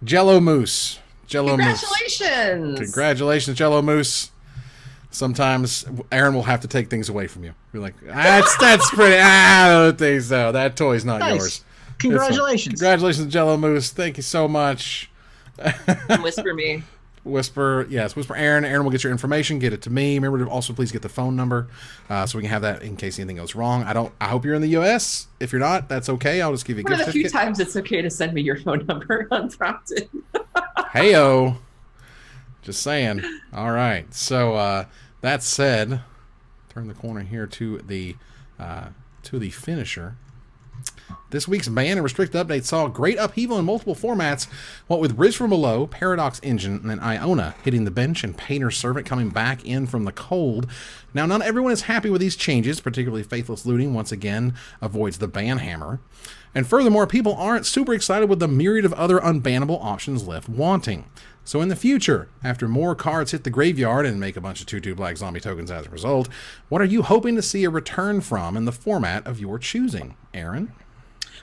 Jello Moose. Congratulations. Congratulations, Jello Moose. Sometimes Aaron will have to take things away from you. You're like, that's pretty. I don't think so. That toy's not yours. Congratulations. Congratulations, Jello Moose. Thank you so much. Whisper me. Whisper Aaron. Aaron will get your information. Get it to me. Remember to also please get the phone number so we can have that in case anything goes wrong. I hope you're in the U.S. If you're not, that's okay. I'll just give you a gift One of the few certificate. times it's okay to send me your phone number unprompted. Heyo. Just saying. All right. So that said, turn the corner here to the finisher. This week's ban and restricted update saw great upheaval in multiple formats, what with Riz from Below, Paradox Engine, and then Iona hitting the bench and Painter's Servant coming back in from the cold. Now, not everyone is happy with these changes, particularly Faithless Looting once again avoids the ban hammer. And furthermore, people aren't super excited with the myriad of other unbannable options left wanting. So in the future, after more cards hit the graveyard and make a bunch of 2/2 black zombie tokens as a result, what are you hoping to see a return from in the format of your choosing? Aaron?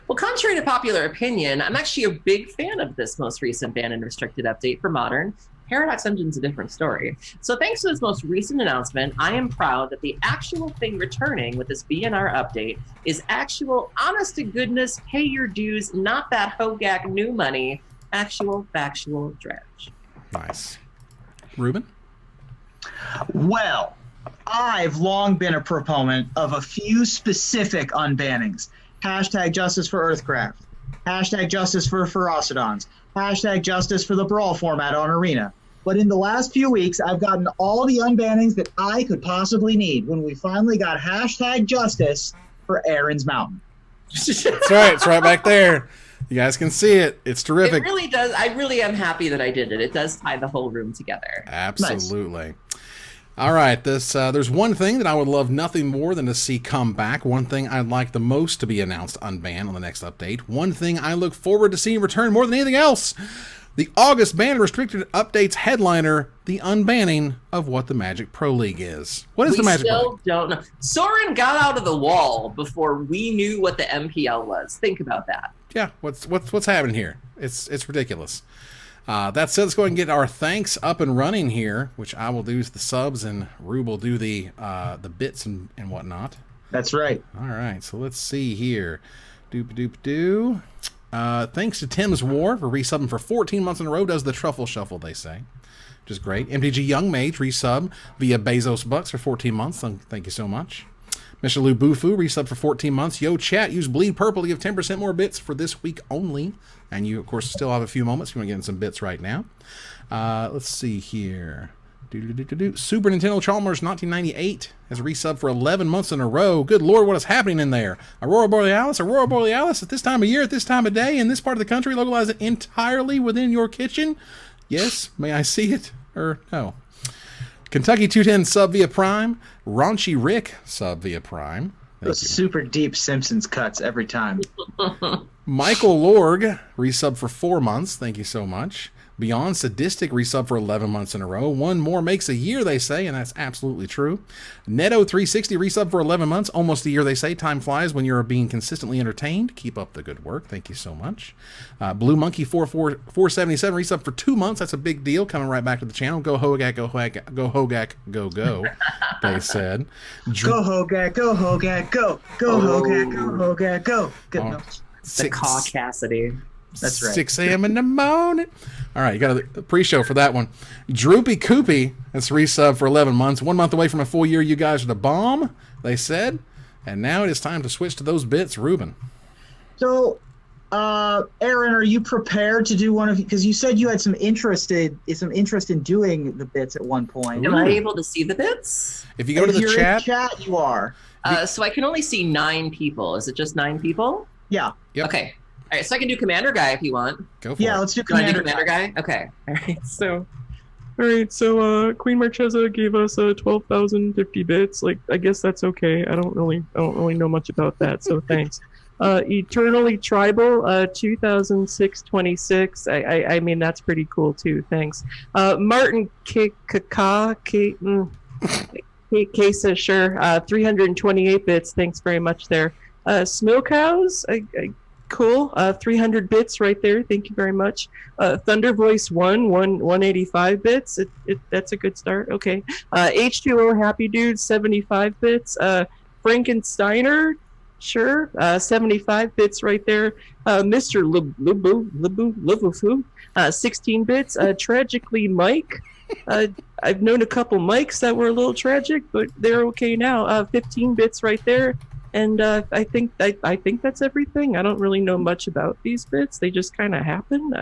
Well, contrary to popular opinion, I'm actually a big fan of this most recent ban and restricted update for Modern. Paradox Engine's a different story. So thanks to this most recent announcement, I am proud that the actual thing returning with this BNR update is actual, honest-to-goodness, pay your dues, not that Hogak new money, actual, factual dredge. Nice. Reuben? Well, I've long been a proponent of a few specific unbannings. Hashtag justice for Earthcraft. Hashtag justice for Ferocidons. Hashtag justice for the Brawl format on Arena. But in the last few weeks, I've gotten all the unbannings that I could possibly need when we finally got hashtag justice for Aaron's Mountain. That's right. It's right back there. You guys can see it. It's terrific. It really does. I really am happy that I did it. It does tie the whole room together. Absolutely. Nice. All right, there's one thing that I would love nothing more than to see come back. One thing I'd like the most to be announced unbanned on the next update. One thing I look forward to seeing return more than anything else. The August ban restricted updates headliner, the unbanning of what the Magic Pro League is. What is the Magic Pro League? We still don't know. Soren got out of the wall before we knew what the MPL was. Think about that. Yeah, what's happening here? It's ridiculous. That said, let's go ahead and get our thanks up and running here, which I will do the subs and Rube will do the bits and whatnot. That's right. All right, so let's see here. Doop-a-doop-doo. Thanks to Tim's War for resubbing for 14 months in a row. Does the truffle shuffle, they say. Which is great. MTG Young Mage resub via Bezos Bucks for 14 months. Thank you so much. Michelou Bufu resub for 14 months. Yo, chat, use Bleed Purple to give 10% more bits for this week only. And you, of course, still have a few moments. You want to get in some bits right now. Let's see here. Super Nintendo Chalmers 1998 has resubbed for 11 months in a row. Good Lord, what is happening in there? Aurora Borealis at this time of year, at this time of day, in this part of the country, localized entirely within your kitchen? Yes, may I see it? Or no? Kentucky 210 sub via Prime. Raunchy Rick sub via Prime. Those super deep Simpsons cuts every time. Michael Lorg resub for 4 months. Thank you so much. Beyond Sadistic resub for 11 months in a row. One more makes a year, they say, and that's absolutely true. Neto360 resub for 11 months. Almost a year, they say. Time flies when you're being consistently entertained. Keep up the good work. Thank you so much. Blue Monkey 477 resub for 2 months. That's a big deal. Coming right back to the channel. Go Hogak, go Hogak, go Hogak, go, go, they said. Go Hogak, go Hogak, go. Go Hogak, go Hogak, go. Good enough. The Caw Cassidy. That's right. 6 a.m. in the morning. All right, you got a pre-show for that one. Droopy Koopy, that's resub for 11 months. 1 month away from a full year. You guys are the bomb, they said. And now it is time to switch to those bits. Reuben. So Aaron, are you prepared to do one of? Because you said you had some interest in doing the bits at one point. Am I able to see the bits? If you go to the you're chat, in chat, you are. So I can only see 9 people. Is it just 9 people? Yeah. Yep. Okay. All right. So I can do Commander Guy if you want. go for Yeah, it. let's do You want to do Commander. Commander Guy? Okay. All right. All right, so Queen Marchesa gave us 12,050 bits. Like, I guess that's okay. I don't really know much about that, so thanks. Eternally Tribal, 2,626. I mean, that's pretty cool too. Thanks. Martin K says sure. 328 bits. Thanks very much there. Smilkhouse, cool. 300 bits right there. Thank you very much. Thunder Voice 185 bits. That's a good start. Okay. H2O Happy Dude 75 bits. Frankensteiner, sure. 75 bits right there. Mr. Lubufu, 16 bits. Tragically Mike. I've known a couple Mikes that were a little tragic, but they're okay now. 15 bits right there. And I think that's everything. I don't really know much about these bits. They just kind of happen.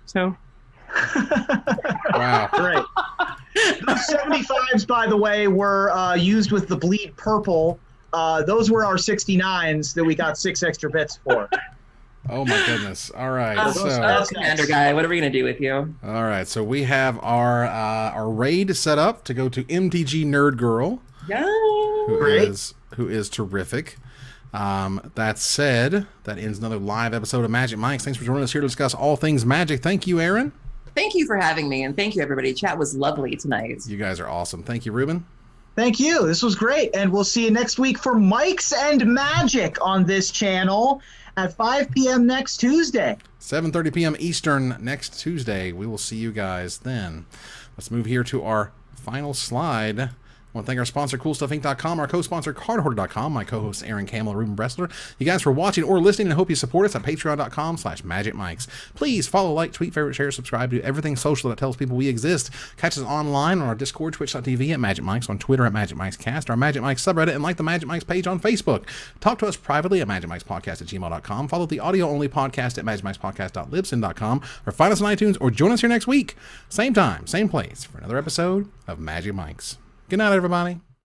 So. Wow. Great. Those 75s, by the way, were used with the bleed purple. Those were our 69s that we got 6 extra bits for. Oh my goodness. All right. Commander Guy, what are we going to do with you? All right. So we have our raid set up to go to MTG Nerd Girl, Yeah. who is terrific. That said, that ends another live episode of Magic Mike's. Thanks for joining us here to discuss all things Magic. Thank you, Aaron. Thank you for having me, and thank you, everybody. Chat was lovely tonight. You guys are awesome. Thank you, Reuben. Thank you. This was great. And we'll see you next week for Mikes and Magic on this channel at 5 p.m. next Tuesday. 7:30 p.m. Eastern next Tuesday. We will see you guys then. Let's move here to our final slide. I want to thank our sponsor, CoolStuffInc.com, our co-sponsor, CardHoarder.com, my co-hosts, Aaron Campbell and Reuben Bressler. You guys for watching or listening, and hope you support us at Patreon.com/MagicMikes. Please follow, like, tweet, favorite, share, subscribe, do everything social that tells people we exist. Catch us online on our Discord, Twitch.tv at Magic Mikes, on Twitter at Magic Mikes Cast, our Magic Mikes subreddit, and like the Magic Mikes page on Facebook. Talk to us privately at MagicMikesPodcast@gmail.com. Follow the audio-only podcast at MagicMikesPodcast.libsyn.com, or find us on iTunes, or join us here next week. Same time, same place, for another episode of Magic Mikes. Good night, everybody.